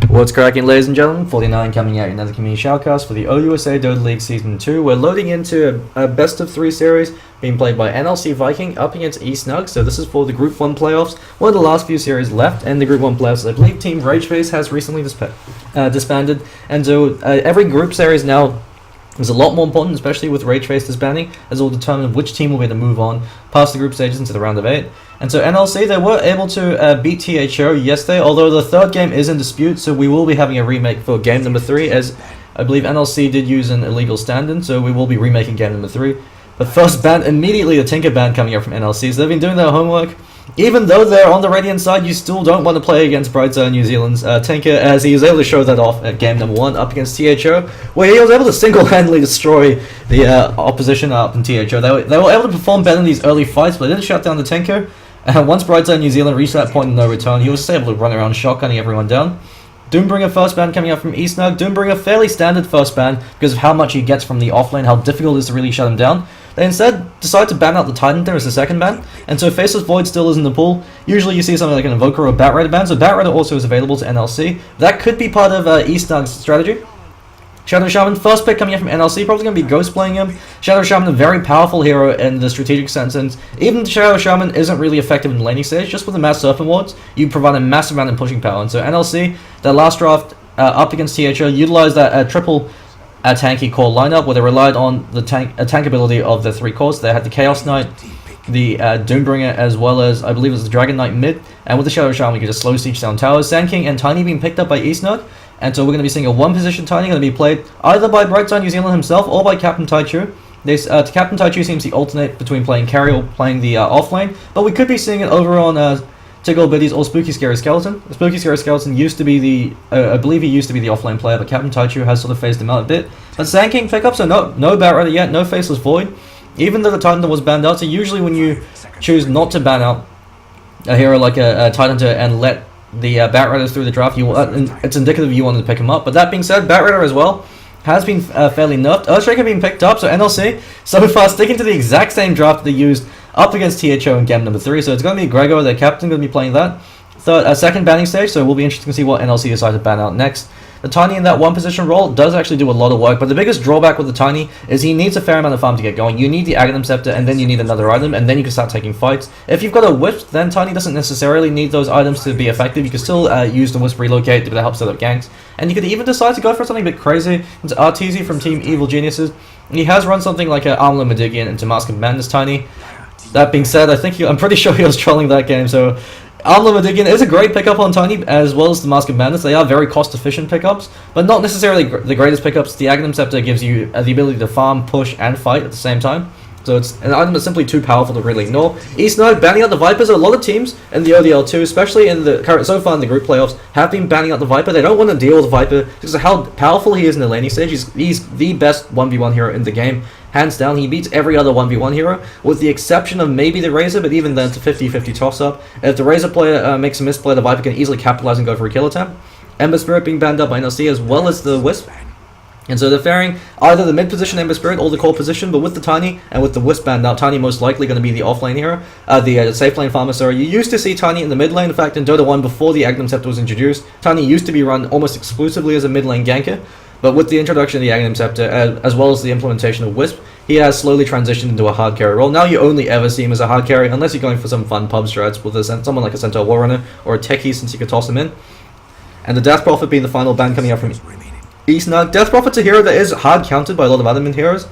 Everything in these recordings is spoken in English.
What's cracking, ladies and gentlemen? 49 coming out another community shoutcast for the OUSA Dota League Season 2. We're loading into a best of 3 series being played by NLC Viking up against eSnug. So this is for the Group 1 playoffs. One of the last few series left in the Group 1 playoffs. I believe Team Rageface has recently disbanded. And so every group series now is a lot more important, especially with Rageface disbanding, as it will determine which team will be able to move on past the group stages into the round of 8. And so NLC, they were able to beat THO yesterday, although the third game is in dispute, so we will be having a remake for game number 3, as I believe NLC did use an illegal stand-in, so we will be remaking game number 3. But first ban, immediately a Tinker ban coming up from NLC, so they've been doing their homework. Even though they're on the Radiant side, you still don't want to play against Brightside New Zealand's Tinker, as he was able to show that off at game number 1 up against THO, where he was able to single-handedly destroy the opposition up in THO. They were able to perform better in these early fights, but they didn't shut down the Tinker. And once Brightside New Zealand reached that point of no return, he was able to run around shotgunning everyone down. Doombringer first ban coming up from eSnug. Doombringer fairly standard first ban because of how much he gets from the offlane, how difficult it is to really shut him down. They instead decide to ban out the Titan there as the second ban, and so Faceless Void still is in the pool. Usually you see something like an Invoker or Bat Raider ban, so Bat Raider also is available to NLC. That could be part of eSnug's strategy. Shadow Shaman, first pick coming in from NLC, probably going to be ghost playing him. Shadow Shaman, a very powerful hero in the strategic sense, and even Shadow Shaman isn't really effective in the laning stage. Just with the Mass Serpent Wards, you provide a massive amount of pushing power. And so NLC, their last draft up against THO, utilized that triple tanky core lineup, where they relied on the tank ability of the 3 cores. They had the Chaos Knight, the Doombringer, as well as, I believe it was the Dragon Knight mid, and with the Shadow Shaman, we could just slow siege down towers. Sand King and Tiny being picked up by eSnug. And so we're going to be seeing a 1-position Tiny going to be played either by Brightside New Zealand himself or by Captain Taichu. Captain Taichu seems to alternate between playing carry or playing the offlane, but we could be seeing it over on Tiggle Biddies or Spooky Scary Skeleton. Spooky Scary Skeleton used to be the, I believe he used to be the offlane player, but Captain Taichu has sort of phased him out a bit. But Sand King pickup, so no Bat Raider yet, no Faceless Void, even though the Titan was banned out. So usually when you choose not to ban out a hero like a Titan and let the Bat Raiders through the draft, it's indicative you wanted to pick him up. But that being said, Bat Raider as well has been fairly nerfed. Earthshaker being picked up, so NLC so far sticking to the exact same draft they used up against THO in game number 3. So it's going to be Gregor, their captain, going to be playing that. Second banning stage, so it will be interesting to see what NLC decide to ban out next. The Tiny in that 1-position role does actually do a lot of work, but the biggest drawback with the Tiny is he needs a fair amount of farm to get going. You need the Aghanim Scepter, and then you need another item, and then you can start taking fights. If you've got a Wisp, then Tiny doesn't necessarily need those items to be effective. You can still use the Wisp relocate to help set up ganks. And you could even decide to go for something a bit crazy. Into RTZ from Team Evil Geniuses. He has run something like an Armlet Medigian into Mask of Madness Tiny. That being said, I'm pretty sure he was trolling that game, so Armlet Medigian is a great pickup on Tiny, as well as the Mask of Madness. They are very cost-efficient pickups, but not necessarily the greatest pickups. The Aghanim Scepter gives you the ability to farm, push, and fight at the same time. So it's an item that's simply too powerful to really ignore. eSnug banning out the Vipers. A lot of teams in the ODL2, especially in the current, so far in the group playoffs, have been banning out the Viper. They don't want to deal with the Viper because of how powerful he is in the laning stage. He's the best 1v1 hero in the game. Hands down, he beats every other 1v1 hero, with the exception of maybe the Razor, but even then it's a 50-50 toss-up. If the Razor player makes a misplay, the Viper can easily capitalize and go for a kill attempt. Ember Spirit being banned up by NLC, as well as the Wisp. And so they're faring either the mid-position Ember Spirit or the core position, but with the Tiny and with the Wisp banned out, Tiny most likely going to be the offlane hero, the safe lane farmer, sorry. You used to see Tiny in the mid lane. In fact, in Dota 1, before the Aghanim Scepter was introduced, Tiny used to be run almost exclusively as a mid lane ganker. But with the introduction of the Aghanim Scepter, as well as the implementation of Wisp, he has slowly transitioned into a hard carry role. Now you only ever see him as a hard carry, unless you're going for some fun pub strats with someone like a Centaur Warrunner or a Techie, since you could toss him in. And the Death Prophet being the final ban coming out from eSnug. Death Prophet's a hero that is hard counted by a lot of adamant heroes,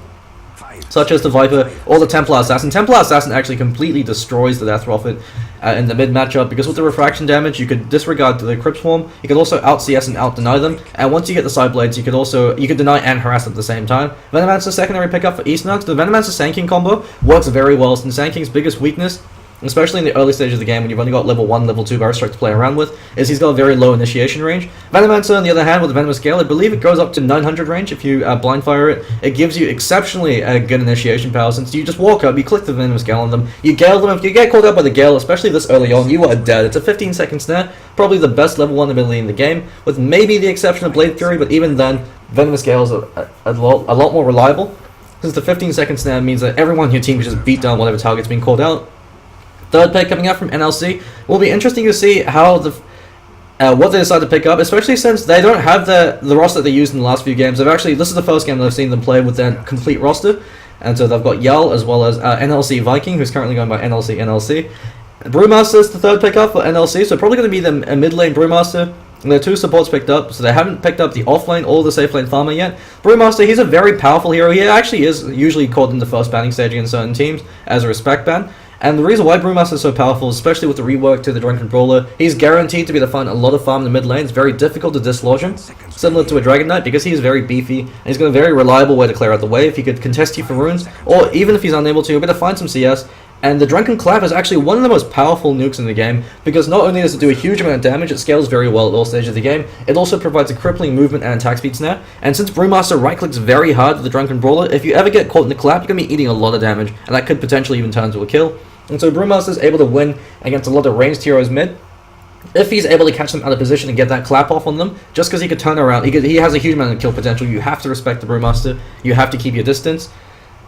such as the Viper or the Templar Assassin. Templar Assassin actually completely destroys the Death Prophet in the mid matchup, because with the refraction damage you could disregard the Crypt Swarm, you could also out CS and out deny them, and once you get the side blades you could deny and harass at the same time. Venomancer secondary pickup for eSnug. The Venomancer Sand King combo works very well, since Sand King's biggest weakness, especially in the early stages of the game when you've only got level 1, level 2 Barrow Strike to play around with, is he's got a very low initiation range. Venomancer, on the other hand, with the Venomous Gale, I believe it goes up to 900 range if you blind fire it. It gives you exceptionally good initiation power, since you just walk up, you click the Venomous Gale on them, you gale them. If you get caught out by the Gale, especially this early on, you are dead. It's a 15-second snare, probably the best level 1 ability in the game, with maybe the exception of Blade Fury, but even then, Venomous Gale is a lot more reliable, since the 15-second snare means that everyone in your team can just beat down whatever target's being called out. Third pick coming out from NLC. Will be interesting to see how what they decided to pick up, especially since they don't have the roster they used in the last few games. They've actually, this is the first game that I've seen them play with their complete roster, and so they've got Yal as well as NLC Viking, who's currently going by NLC. Brewmaster is the third pickup for NLC, so probably going to be the mid lane Brewmaster. And there are 2 supports picked up, so they haven't picked up the offlane or the safe lane farmer yet. Brewmaster, he's a very powerful hero. He actually is usually called in the first banning stage against certain teams as a respect ban. And the reason why Brewmaster is so powerful, especially with the rework to the Drunken Brawler, he's guaranteed to be able to find a lot of farm in the mid lane. It's very difficult to dislodge him, similar to a Dragon Knight, because he's very beefy, and he's got a very reliable way to clear out the wave. He could contest you for runes, or even if he's unable to, you'll be able to find some CS. And the Drunken Clap is actually one of the most powerful nukes in the game, because not only does it do a huge amount of damage, it scales very well at all stages of the game, it also provides a crippling movement and attack speed snare. And since Brewmaster right-clicks very hard with the Drunken Brawler, if you ever get caught in the clap, you're going to be eating a lot of damage, and that could potentially even turn into a kill. And so Brewmaster is able to win against a lot of ranged heroes mid, if he's able to catch them out of position and get that clap off on them, just because he could turn around, he has a huge amount of kill potential. You have to respect the Brewmaster, you have to keep your distance.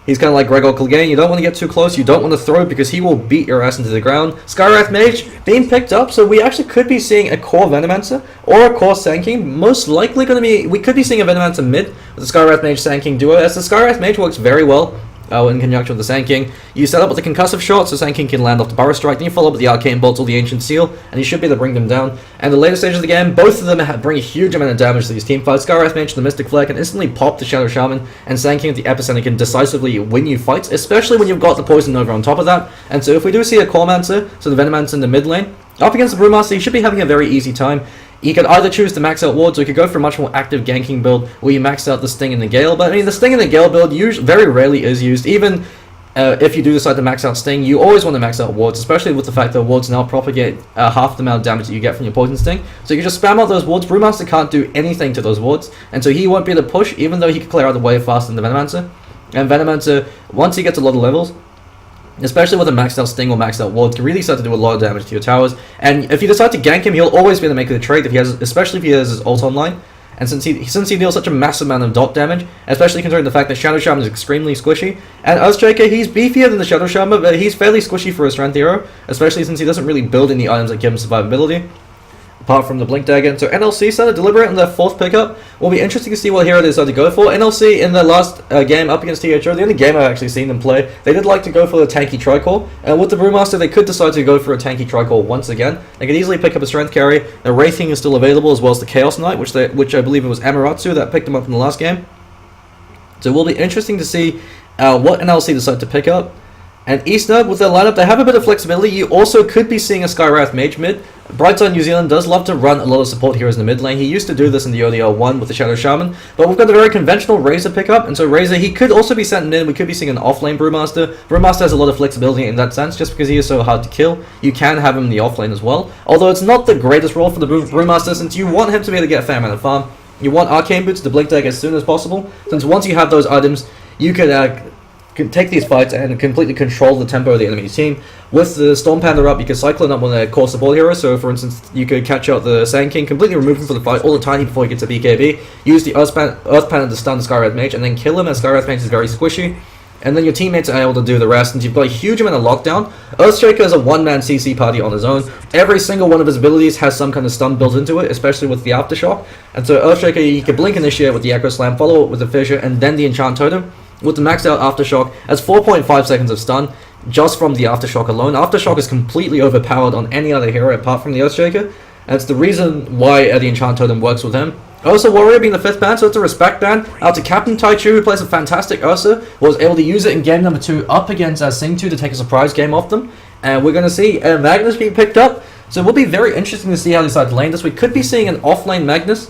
He's kind of like Gregor Clegane, you don't want to get too close, you don't want to throw because he will beat your ass into the ground. Skywrath Mage being picked up, so we actually could be seeing a core Venomancer or a core Sand King. Most likely going to be, we could be seeing a Venomancer mid with the Skywrath Mage Sand King duo, as the Skywrath Mage works very well in conjunction with the Sand King. You set up with the concussive shot, so Sand King can land off the Burrow Strike, then you follow up with the Arcane Bolt or the Ancient Seal, and you should be able to bring them down. And the later stages of the game, both of them bring a huge amount of damage to these teamfights. Skywrath Mage, the Mystic Flare, can instantly pop the Shadow Shaman, and Sand King at the Epicenter can decisively win you fights, especially when you've got the Poison Nova on top of that. And so if we do see a Coremancer, so the Venomancer in the mid lane, up against the Brewmaster, he should be having a very easy time. You could either choose to max out wards, or you could go for a much more active ganking build, where you max out the Sting and the Gale. But I mean, the Sting and the Gale build very rarely is used. Even if you do decide to max out Sting, you always want to max out wards, especially with the fact that wards now propagate half the amount of damage that you get from your Poison Sting. So you can just spam out those wards. Brewmaster can't do anything to those wards, and so he won't be able to push, even though he can clear out the wave faster than the Venomancer. And Venomancer, once he gets a lot of levels, especially with a maxed out Sting or maxed out wards, can really start to do a lot of damage to your towers. And if you decide to gank him, he'll always be able to make the trade if he has, especially if he has his ult online. And since he deals such a massive amount of dot damage, especially considering the fact that Shadow Shaman is extremely squishy, and Earthshaker, he's beefier than the Shadow Shaman, but he's fairly squishy for a strength hero, especially since he doesn't really build any items that give him survivability, apart from the Blink Dagger. So NLC started deliberate in their 4th pickup. Will be interesting to see what hero they decide to go for. NLC in their last game up against THO, the only game I've actually seen them play, they did like to go for the tanky Tricore, and with the Brewmaster they could decide to go for a tanky Tricore once again. They could easily pick up a strength carry. The Wraithing is still available, as well as the Chaos Knight, which I believe it was Amaratsu that picked them up in the last game. So it will be interesting to see what NLC decide to pick up. And eSnug, with their lineup, they have a bit of flexibility. You also could be seeing a Skywrath Mage mid. Brightside New Zealand does love to run a lot of support heroes in the mid lane. He used to do this in the ODL1 with the Shadow Shaman, but we've got the very conventional Razor pickup, and so Razor, he could also be sent in. We could be seeing an off-lane Brewmaster. Brewmaster has a lot of flexibility in that sense, just because he is so hard to kill. You can have him in the off-lane as well, although it's not the greatest role for the Brewmaster, since you want him to be able to get a fair amount of farm. You want Arcane Boots to Blink Dagger as soon as possible, since once you have those items, you could take these fights and completely control the tempo of the enemy team. With the Storm Panda up, you can Cyclone up one of their core support heroes, so for instance, you could catch out the Sand King, completely remove him from the fight all the time before he gets a BKB, use the Earth Panda to stun the Skywrath Mage, and then kill him, as Skywrath Mage is very squishy. And then your teammates are able to do the rest, and you've got a huge amount of lockdown. Earthshaker is a one-man CC party on his own. Every single one of his abilities has some kind of stun built into it, especially with the Aftershock. And so Earthshaker, he can Blink Initiate with the Echo Slam, follow it with the Fissure, and then the Enchant Totem. With the maxed out Aftershock, has 4.5 seconds of stun just from the Aftershock alone. Aftershock is completely overpowered on any other hero apart from the Earthshaker, and it's the reason why the Enchant Totem works with him. Ursa Warrior being the 5th ban, so it's a respect ban. Out to Captain Taichu, who plays a fantastic Ursa, was able to use it in game number 2 up against Sing2 to take a surprise game off them. And we're going to see Magnus being picked up, so it will be very interesting to see how they decide to lane this. We could be seeing an off-lane Magnus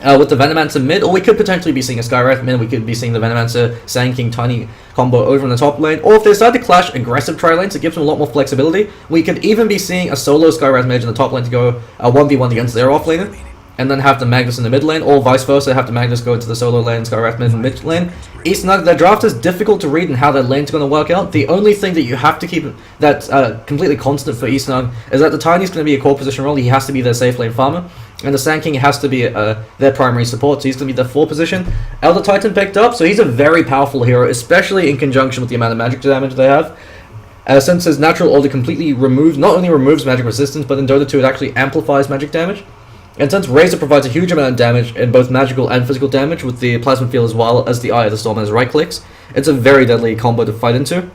with the Venomancer mid, or we could potentially be seeing a Skywrath mid. We could be seeing the Venomancer Sand King Tiny combo over in the top lane, or if they decide to clash aggressive tri-lanes, it gives them a lot more flexibility. We could even be seeing a solo Skywrath Mage in the top lane to go 1v1 against their off laner, and then have the Magnus in the mid lane, or vice versa, have the Magnus go into the solo lane, Skywrath mid and mid lane. eSnug, their draft is difficult to read and how their lane's going to work out. The only thing that you have to keep that's completely constant for eSnug is that the Tiny's going to be a core position role. He has to be their safe lane farmer, and the Sand King has to be their primary support, so he's going to be their 4th position. Elder Titan picked up, so he's a very powerful hero, especially in conjunction with the amount of magic damage they have. since his natural order completely not only removes magic resistance, but in Dota 2 it actually amplifies magic damage. And since Razor provides a huge amount of damage in both magical and physical damage with the Plasma Field as well as the Eye of the Storm and his right clicks, it's a very deadly combo to fight into.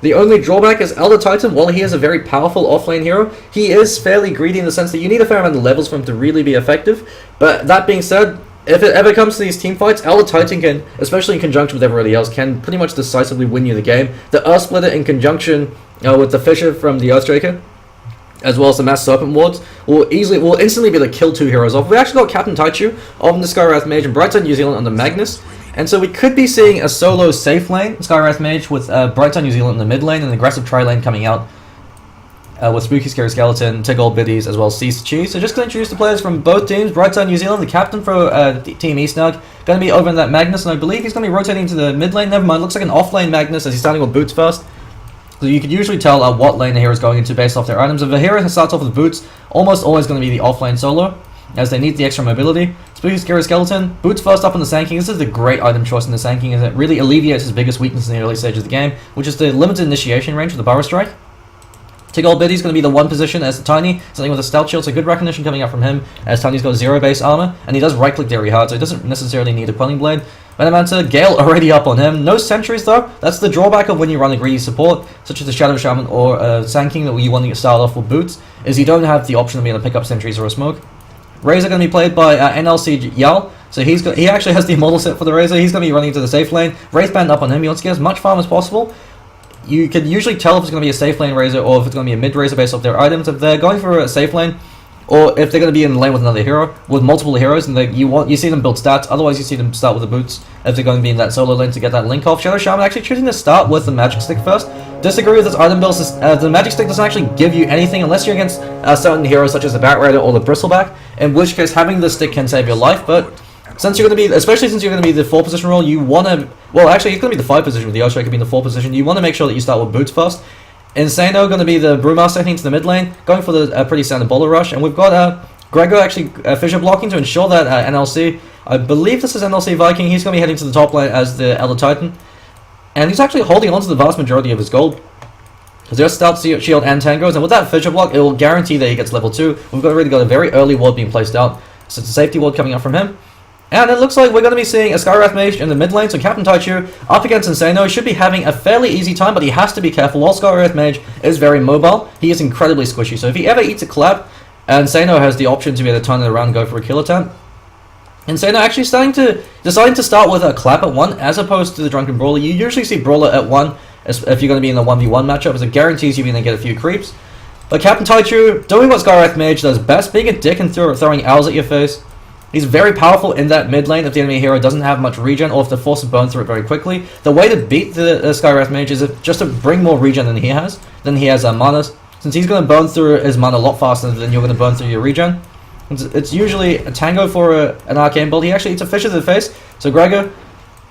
The only drawback is Elder Titan. While he is a very powerful offlane hero, he is fairly greedy in the sense that you need a fair amount of levels for him to really be effective. But that being said, if it ever comes to these team fights, Elder Titan can, especially in conjunction with everybody else, can pretty much decisively win you the game. The Earth Splitter in conjunction with the Fisher from the Earthshaker, as well as the Mass Serpent Wards, will instantly be able to kill 2 heroes off. We actually got Captain Taichu of the Skywrath Mage and Brightside New Zealand under Magnus. And so we could be seeing a solo safe lane, Skywrath Mage, with Brightside New Zealand in the mid lane, and an aggressive tri-lane coming out with Spooky Scary Skeleton, Tig Old Biddies, as well as Cease Cheese. So just going to introduce the players from both teams. Brightside New Zealand, the captain for Team eSnug, going to be over in that Magnus, and I believe he's going to be rotating to the mid lane. Never mind, looks like an off-lane Magnus as he's starting with boots first. So you could usually tell what lane the hero is going into based off their items. If a hero starts off with boots, almost always going to be the off-lane solo, as they need the extra mobility. Spooky Scary Skeleton, boots first up in the Sand-King. This is the great item choice in the Sand-King, as it really alleviates his biggest weakness in the early stages of the game, which is the limited initiation range with the Burrow Strike. Tig Old Biddy is going to be the one position as Tiny, something with a Stealth Shield, so good recognition coming out from him, as Tiny's got 0 base armor, and he does right-click very hard, so he doesn't necessarily need a Quelling Blade. Venomancer, Gale already up on him. No sentries though. That's the drawback of when you run a greedy support, such as the Shadow Shaman or Sand King that you want to start off with boots, is you don't have the option of being able to pick up sentries or a smoke. Razor going to be played by NLC Yal, so he actually has the Immortal set for the Razor. He's going to be running into the safe lane. Wraithband up on him. He wants to get as much farm as possible. You can usually tell if it's going to be a safe lane Razor or if it's going to be a mid Razor based off their items. If they're going for a safe lane, or if they're going to be in the lane with another hero, with multiple heroes, and you see them build stats, otherwise you see them start with the boots if they're going to be in that solo lane to get that link off. Shadow Shaman actually choosing to start with the Magic Stick first. Disagree with this item build. The Magic Stick doesn't actually give you anything unless you're against certain heroes such as the Bat Rider or the Bristleback, in which case having the stick can save your life, but since you're going to be, especially since you're going to be the 4 position role, you want to, well actually it's going to be the 5 position with the Earthshaker being the 4 position, you want to make sure that you start with boots first. Insano going to be the Brewmaster heading to the mid lane, going for the pretty standard Boulder Rush, and we've got Gregor actually Fisher blocking to ensure that NLC, I believe this is NLC Viking, he's going to be heading to the top lane as the Elder Titan, and he's actually holding on to the vast majority of his gold. Because there's Stout Shield and Tangos, and with that Fisher block, it will guarantee that he gets level 2. We've already got a very early ward being placed out, so it's a safety ward coming up from him. And it looks like we're going to be seeing a Skywrath Mage in the mid lane, so Captain Taichu up against Insano should be having a fairly easy time, but he has to be careful. While Skywrath Mage is very mobile, he is incredibly squishy, so if he ever eats a clap, Insano has the option to be able to turn it around and go for a kill attempt. Insano actually deciding to start with a clap at 1 as opposed to the Drunken Brawler. You usually see Brawler at 1 if you're going to be in a 1v1 matchup, as it guarantees you're going to get a few creeps. But Captain Taichu doing what Skywrath Mage does best, being a dick and throwing owls at your face. He's very powerful in that mid lane if the enemy hero doesn't have much regen or if they're forced to burn through it very quickly. The way to beat the Skywrath Mage is just to bring more regen than he has mana, since he's going to burn through his mana a lot faster than you're going to burn through your regen. It's usually a tango for an arcane build. He actually eats a fish to the face, so Gregor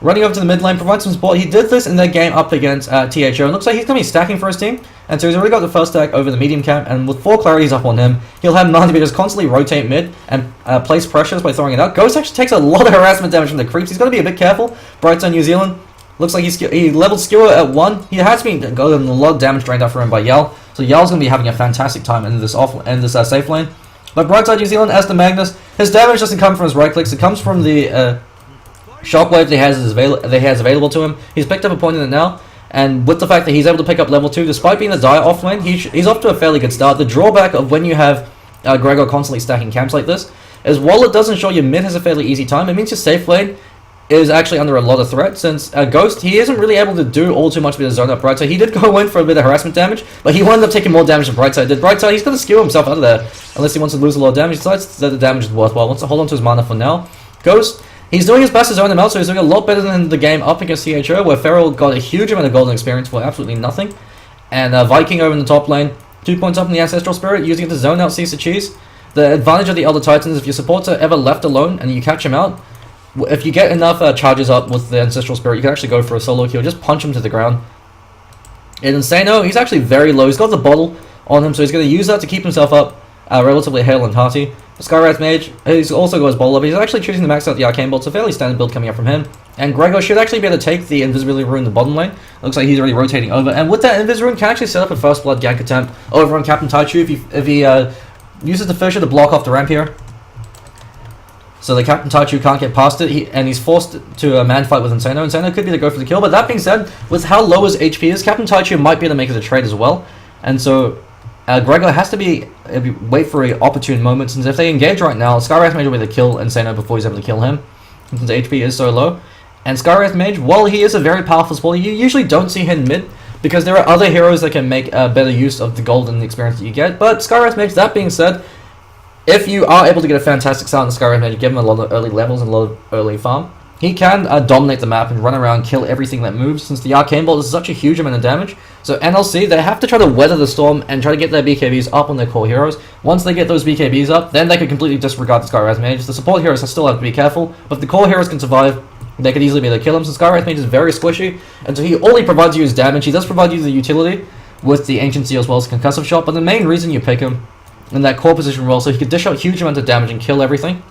running over to the mid lane, provides some support. He did this in their game up against THO, and looks like he's going to be stacking for his team. And so he's already got the first stack over the medium camp, and with 4 clarities up on him, he'll have mana to be just constantly rotate mid and place pressures by throwing it out. Ghost actually takes a lot of harassment damage from the creeps. He's got to be a bit careful. Brightside New Zealand looks like he leveled Skewer at 1. He has been gotten a lot of damage drained out for him by Yal, so Yal's going to be having a fantastic time in this safe lane. But Brightside New Zealand, as the Magnus, his damage doesn't come from his right clicks, it comes from the Shockwave that he has available to him. He's picked up a point in it now, and with the fact that he's able to pick up level 2, despite being a dire offlane, he's off to a fairly good start. The drawback of when you have Gregor constantly stacking camps like this is while it doesn't show your mid has a fairly easy time, it means your safe lane is actually under a lot of threat, since Ghost, he isn't really able to do all too much with his zone up Brightside. He did go in for a bit of harassment damage, but he wound up taking more damage than Brightside did. Brightside, he's going to skew himself out of there, unless he wants to lose a lot of damage. He decides that the damage is worthwhile, wants to hold on to his mana for now. Ghost, he's doing his best to zone him out, so he's doing a lot better than the game up against CHO, where Feral got a huge amount of golden experience for absolutely nothing. And Viking over in the top lane, 2 points up in the Ancestral Spirit, using it to zone out Caesar Cheese. The advantage of the Elder Titans, if your supports are ever left alone and you catch him out, if you get enough charges up with the Ancestral Spirit, you can actually go for a solo kill, just punch him to the ground. And Insano, he's actually very low, he's got the bottle on him, so he's going to use that to keep himself up relatively hale and hearty. Skywrath Mage, he's also got his bowler, but he's actually choosing to max out the Arcane Bolt, so fairly standard build coming up from him. And Gregor should actually be able to take the Invisibility Rune in the bottom lane. Looks like he's already rotating over, and with that Invis Rune, can actually set up a First Blood gank attempt over on Captain Taichu if he uses the Fissure to block off the ramp here. So the Captain Taichu can't get past it, and he's forced to a man fight with Insano. Insano could be the go for the kill, but that being said, with how low his HP is, Captain Taichu might be able to make it a trade as well. And so Gregor has to wait for an opportune moment, since if they engage right now, Skywrath Mage will be able to kill Insano before he's able to kill him, since the HP is so low. And Skywrath Mage, while he is a very powerful support, you usually don't see him mid, because there are other heroes that can make better use of the golden experience that you get. But Skywrath Mage, that being said, if you are able to get a fantastic start on the Skywrath Mage, give him a lot of early levels and a lot of early farm, he can dominate the map and run around, kill everything that moves, since the Arcane Bolt is such a huge amount of damage. So NLC, they have to try to weather the storm and try to get their BKBs up on their core heroes. Once they get those BKBs up, then they can completely disregard the Skywrath Mage. The support heroes still have to be careful, but if the core heroes can survive, they could easily be able to kill him. So Skywrath Mage is very squishy, and so all he provides you is damage. He does provide you the utility with the Ancient Seal as well as Concussive Shot, but the main reason you pick him in that core position role, so he could dish out huge amounts of damage and kill everything.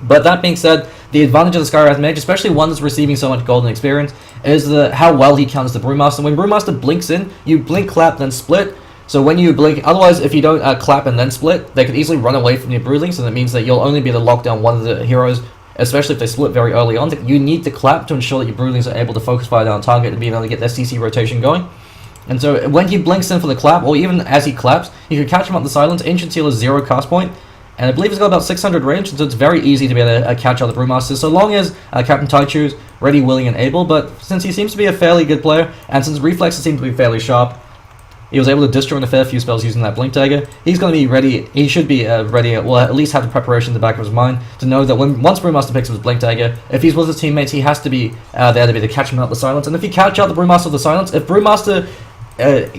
But that being said, the advantage of the Skywrath Mage, especially one that's receiving so much golden experience, is how well he counters the Brewmaster. When Brewmaster blinks in, you blink, clap, then split. So when you blink, otherwise if you don't clap and then split, they could easily run away from your Broodling, so that means that you'll only be able to lock down one of the heroes, especially if they split very early on. You need to clap to ensure that your Broodlings are able to focus fire down target and be able to get their CC rotation going. And so when he blinks in for the clap, or even as he claps, you can catch him up the silence. Ancient Seal is 0 cast point, and I believe he's got about 600 range, so it's very easy to be able to catch out the Brewmaster, so long as Captain Taichu's ready, willing, and able. But since he seems to be a fairly good player, and since reflexes seem to be fairly sharp, he was able to disjoint a fair few spells using that Blink Dagger. He's going to be ready, he should be ready, well at least have the preparation in the back of his mind, to know that once Brewmaster picks up his Blink Dagger, if he's with his teammates, he has to be there to be able to catch him out the silence. And if you catch out the Brewmaster with the silence, if Brewmaster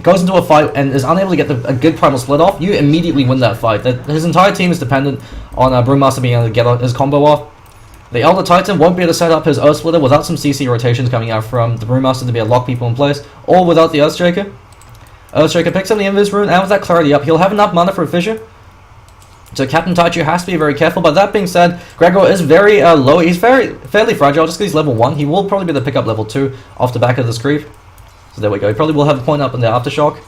goes into a fight and is unable to get a good primal split off, you immediately win that fight. His entire team is dependent on Brewmaster being able to get his combo off. The Elder Titan won't be able to set up his Earth Splitter without some CC rotations coming out from the Brewmaster to be able to lock people in place, or without the Earthshaker. Earthshaker picks up the Invis Rune, and with that clarity up, he'll have enough mana for a Fissure. So Captain Taichu has to be very careful, but that being said, Gregor is very low. He's fairly fragile just because he's level 1. He will probably be able to pick up level 2 off the back of this creep. So there we go, he probably will have a point up in the Aftershock.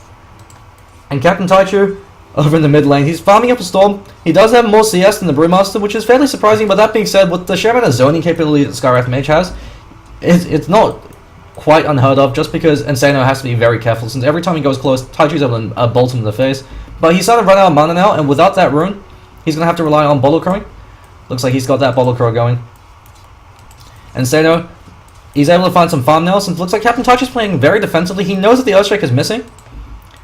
And Captain Taichu, over in the mid lane, he's farming up a Storm. He does have more CS than the Brewmaster, which is fairly surprising, but that being said, with the sheer amount of zoning capability that Skywrath Mage has, it's not quite unheard of, just because Insano has to be very careful, since every time he goes close, Taichu's able to bolt him in the face. But he's starting to run out of mana now, and without that rune, he's going to have to rely on Bottle Crowing. Looks like he's got that Bottle Crow going. Insano, he's able to find some farm now, since it looks like Captain Taichu's playing very defensively. He knows that the Earthstrike is missing.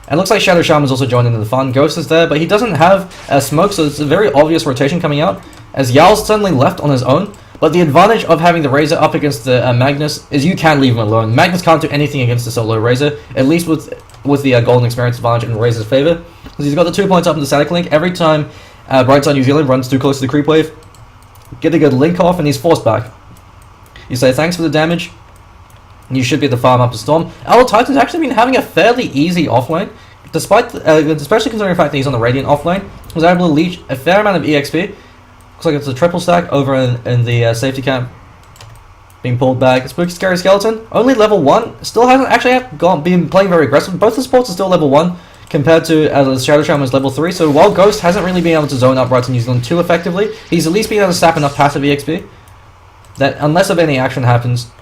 And it looks like Shadow Shaman's also joined into the fun. Ghost is there, but he doesn't have smoke, so it's a very obvious rotation coming out, as Yal's suddenly left on his own. But the advantage of having the Razor up against the Magnus is you can leave him alone. Magnus can't do anything against the solo Razor, at least with the golden experience advantage in Razor's favor. Because he's got the 2 points up in the static link. Every time Brightside New Zealand runs too close to the creep wave, get a good link off and he's forced back. You say thanks for the damage, and you should be able to farm up the Storm. Elder Titan's actually been having a fairly easy offlane, despite especially considering the fact that he's on the Radiant offlane. Was able to leech a fair amount of EXP. Looks like it's a triple stack over in the safety camp. Being pulled back. Spooky Scary Skeleton, only level 1. Still hasn't actually been playing very aggressive. Both the supports are still level 1 compared to Shadow Shaman was level 3. So while Ghost hasn't really been able to zone up Brightside New Zealand too effectively, he's at least been able to sap enough passive EXP that unless of any action happens,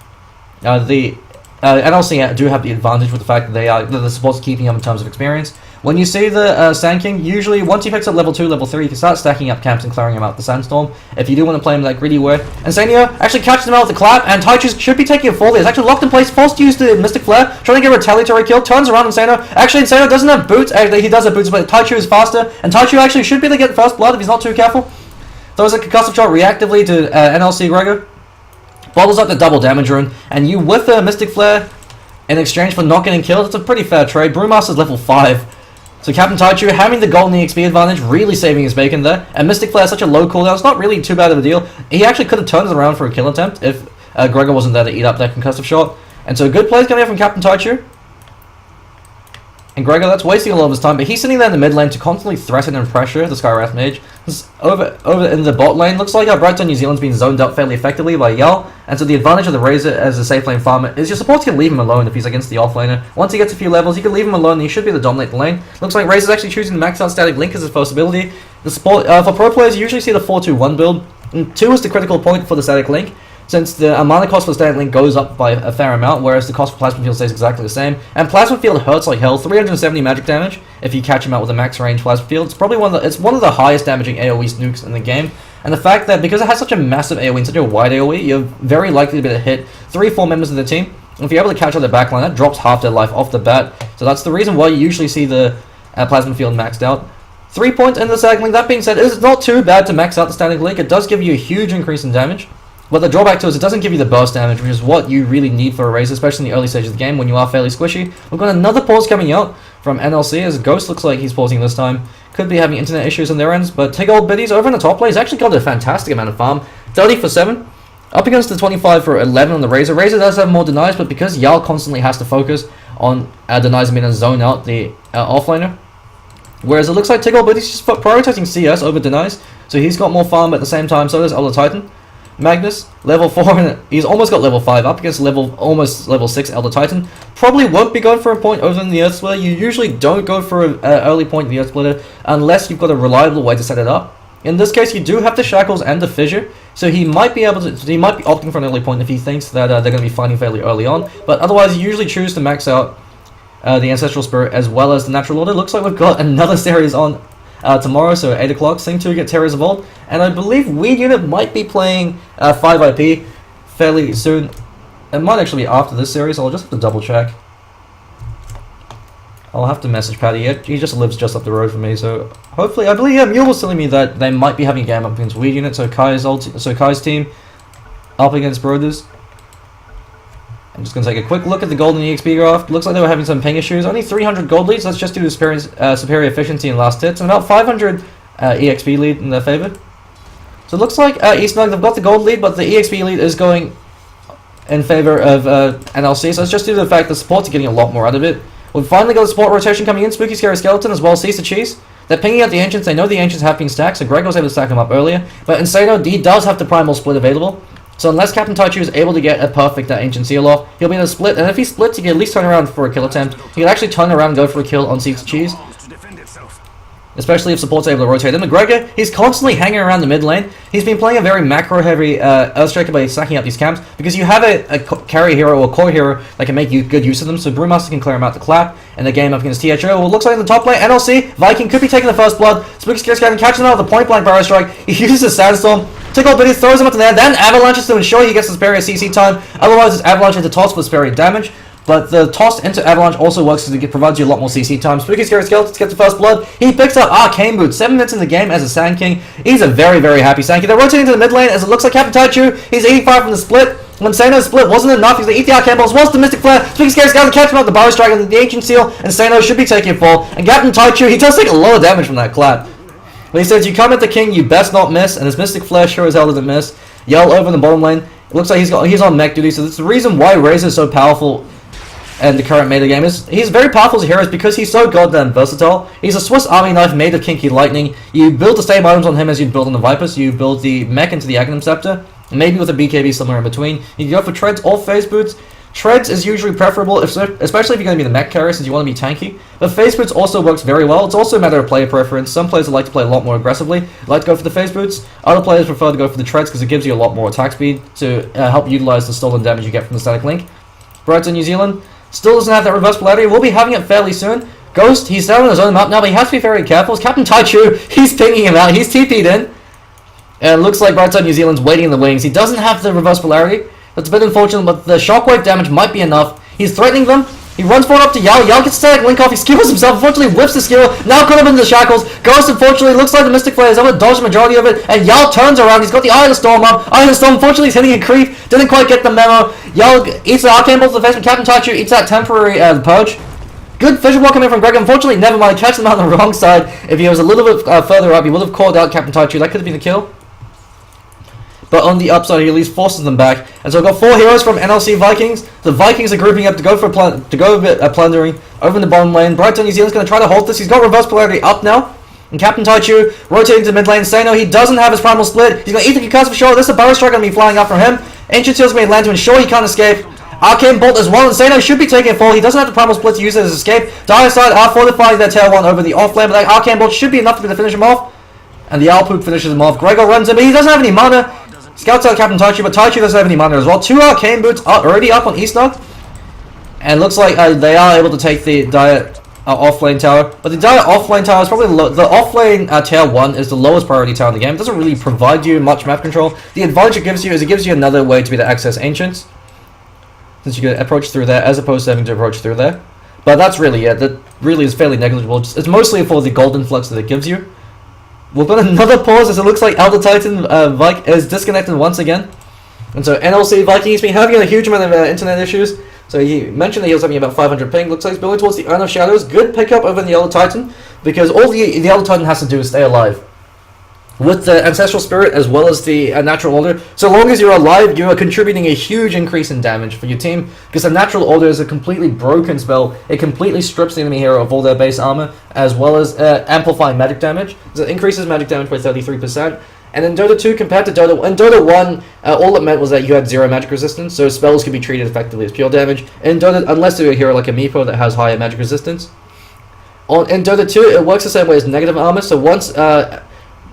the NLC do have the advantage with the fact that the supports are keeping up in terms of experience. When you see the Sand King, usually once he picks up level 2, level 3, you can start stacking up camps and clearing him out the Sandstorm, if you do want to play him that greedy way. And Sanyo actually catches him out with the clap, and Taichu should be taking a fall. He's actually locked in place, forced to use the Mystic Flare, trying to get a retaliatory kill, turns around Insano. Actually, Insano doesn't have boots, he does have boots, but Taichu is faster, and Taichu actually should be able to get first blood if he's not too careful. Throws a concussive shot reactively to NLC Gregor. Bottles up the double damage rune, and you with the Mystic Flare in exchange for not getting killed. It's a pretty fair trade. Brewmaster's level 5. So Captain Taichu having the golden EXP advantage, really saving his bacon there. And Mystic Flare is such a low cooldown, it's not really too bad of a deal. He actually could have turned it around for a kill attempt if Gregor wasn't there to eat up that concussive shot. And so good plays coming out from Captain Taichu. And Gregor, that's wasting a lot of his time, but he's sitting there in the mid lane to constantly threaten and pressure the Skywrath Mage. Over in the bot lane, looks like our Brighton New Zealand's been zoned up fairly effectively by Yal, and so the advantage of the Razor as a safe lane farmer is your supports can leave him alone if he's against the offlaner. Once he gets a few levels, you can leave him alone and he should be able to dominate the lane. Looks like Razor's actually choosing to max out Static Link as his first ability. The support, for pro players, you usually see the 4-2-1 build, and 2 is the critical point for the Static Link, since the mana cost for Static Link goes up by a fair amount, whereas the cost for Plasma Field stays exactly the same. And Plasma Field hurts like hell, 370 magic damage if you catch him out with a max range Plasma Field. It's probably one of the highest damaging AoE nukes in the game. And the fact that because it has such a massive AoE and such a wide AoE, you're very likely to be able to hit 3-4 members of the team. And if you're able to catch out their backline, that drops half their life off the bat. So that's the reason why you usually see the Plasma Field maxed out. 3 points in the Static Link. That being said, it's not too bad to max out the Static Link. It does give you a huge increase in damage. But the drawback to it is it doesn't give you the burst damage, which is what you really need for a Razor, especially in the early stages of the game when you are fairly squishy. We've got another pause coming out from NLC, as Ghost looks like he's pausing this time. Could be having internet issues on their ends, but Take Old Biddies over in the top lane. He's actually got a fantastic amount of farm. 30 for 7. Up against the 25 for 11 on the Razor. Razor does have more denies, but because Yal constantly has to focus on denies and and zone out the offlaner. Whereas it looks like Take Old Biddies just prioritizing CS over denies, so he's got more farm at the same time, so does Elder Titan. Magnus, level 4, and he's almost got level 5, up against almost level 6 Elder Titan. Probably won't be going for a point over in the Earth Splitter. You usually don't go for an early point in the Earth Splitter unless you've got a reliable way to set it up. In this case, you do have the Shackles and the Fissure, so he might be opting for an early point if he thinks that they're going to be fighting fairly early on. But otherwise, you usually choose to max out the Ancestral Spirit as well as the Natural Order. Looks like we've got another series on tomorrow, so 8 o'clock. Sing 2 get Terrors of Old, and I believe Weed Unit might be playing 5IP fairly soon. It might actually be after this series, I'll just have to double check. I'll have to message Paddy. He just lives just up the road from me, so hopefully, I believe, yeah, Mule was telling me that they might be having a game up against Weed Unit, so Kai's team up against Brothers. I'm just going to take a quick look at the golden EXP graph. Looks like they were having some ping issues. Only 300 gold leads. That's just due to superior efficiency in last hits. And about 500 EXP lead in their favor. So it looks like eSnug, they've got the gold lead, but the EXP lead is going in favor of NLC. So it's just due to the fact that supports are getting a lot more out of it. We've finally got the support rotation coming in. Spooky Scary Skeleton as well as Caesar Cheese. They're pinging out the Ancients. They know the Ancients have been stacked, so Greg was able to stack them up earlier. But Insano, he does have the Primal Split available. So unless Captain Taichu is able to get a perfect Ancient Seal off, he'll be able to split, and if he splits, he can at least turn around for a kill attempt. He can actually turn around and go for a kill on Caesar Cheese. Especially if support's able to rotate him. McGregor, he's constantly hanging around the mid lane. He's been playing a very macro-heavy Earthstriker by stacking up these camps, because you have a carry hero or core hero that can make good use of them, so Brewmaster can clear him out the clap in the game up against THO. Well, it looks like in the top lane, NLC, Viking could be taking the first blood. Spooky Scare Skeleton catches him out with a point-blank barrow strike. He uses a Sandstorm. Tickle Biddy throws him up to there, then avalanches to ensure he gets the superior CC time. Otherwise, it's avalanche into toss for superior damage. But the toss into avalanche also works because it provides you a lot more CC time. Spooky Scary Skeleton gets the first blood. He picks up Arcane Boot. 7 minutes in the game as a Sand King. He's a very, very happy Sand King. They're rotating to the mid lane as it looks like Captain Taichu. He's 85 from the split. When Sano's split wasn't enough, he's going to eat the Arcane Balls. Wants the Mystic Flare. Spooky Scary Skeleton catches him out the Barrow Strike and the Ancient Seal. And Sano should be taking a fall. And Captain Taichu, he does take a lot of damage from that clap. But he says, you come at the king, you best not miss. And his Mystic Flare sure as hell doesn't miss. Yell over in the bottom lane. It looks like he's on mech duty. So that's the reason why Razor is so powerful. And the current meta game is he's very powerful as a hero is because he's so goddamn versatile. He's a Swiss Army knife made of kinky lightning. You build the same items on him as you build on the Vipers. You build the mech into the Aghanim Scepter, maybe with a BKB somewhere in between. You can go for treads or phase boots. Treads is usually preferable, especially if you're going to be the mech carrier since you want to be tanky. But phase boots also works very well. It's also a matter of player preference. Some players like to play a lot more aggressively, like to go for the phase boots. Other players prefer to go for the treads because it gives you a lot more attack speed to help utilize the stolen damage you get from the Static Link. Brighton, New Zealand. Still doesn't have that reverse polarity. We'll be having it fairly soon. Ghost, he's down on his own map now, but he has to be very careful. It's Captain Taichu, he's pinging him out. He's TP'd in. And it looks like Brighton New Zealand's waiting in the wings. He doesn't have the reverse polarity. That's a bit unfortunate, but the shockwave damage might be enough. He's threatening them. He runs forward up to Yao. Yao gets Static Link off. He skills himself. Unfortunately, whips the skill. Now caught up into the shackles. Ghost, unfortunately, looks like the Mystic Flare is able to dodge the majority of it. And Yao turns around. He's got the Eye of the Storm up. Eye of the Storm, unfortunately, is hitting a creep. Didn't quite get the memo. Yao eats the Arcane Bolt to the face, but Captain Taichu eats that temporary purge. Good Fissure Block coming from Greg. Unfortunately, never mind. Catches him out on the wrong side. If he was a little bit further up, he would have called out Captain Taichu. That could have been the kill. But on the upside, he at least forces them back. And so we've got 4 heroes from NLC Vikings. The Vikings are grouping up to go for plundering over in the bottom lane. Brighton New Zealand's going to try to hold this. He's got reverse polarity up now. And Captain Taichu rotating to mid lane. Sano, he doesn't have his primal split. He's going to eat the concuss for sure. There's a Burrow Strike going to be flying up from him. Ancient Seal's going to land to ensure he can't escape. Arcane Bolt as well, and Sano should be taking a fall. He doesn't have the primal split to use it as escape. Dire side are fortifying their tier 1 over the off lane, but that Arcane Bolt should be enough to finish him off. And the Owl Poop finishes him off. Gregor runs in, but he doesn't have any mana. Scouts out Captain Taichu, but Taichu doesn't have any mana as well. 2 Arcane Boots are already up on eSnug. And looks like they are able to take the Dire off-lane tower. But the Dire off-lane tower is probably the off-lane tier 1 is the lowest priority tower in the game. It doesn't really provide you much map control. The advantage it gives you is it gives you another way to be able to access Ancients, since you can approach through there as opposed to having to approach through there. But that's really it. That really is fairly negligible. It's mostly for the golden flux that it gives you. We've got another pause as it looks like Elder Titan Vike is disconnected once again. And so NLC Viking has been having a huge amount of internet issues. So he mentioned that he was having about 500 ping. Looks like he's building towards the Urn of Shadows. Good pickup over in the Elder Titan, because all the Elder Titan has to do is stay alive. With the Ancestral Spirit as well as the Natural Order, so long as you're alive, you are contributing a huge increase in damage for your team, because the Natural Order is a completely broken spell. It completely strips the enemy hero of all their base armor, as well as amplifying magic damage. So it increases magic damage by 33%. And in Dota 2, compared to Dota, in Dota 1, all it meant was that you had 0 magic resistance, so spells could be treated effectively as pure damage. In Dota, unless you're a hero like a Meepo that has higher magic resistance. In Dota 2, it works the same way as negative armor, so once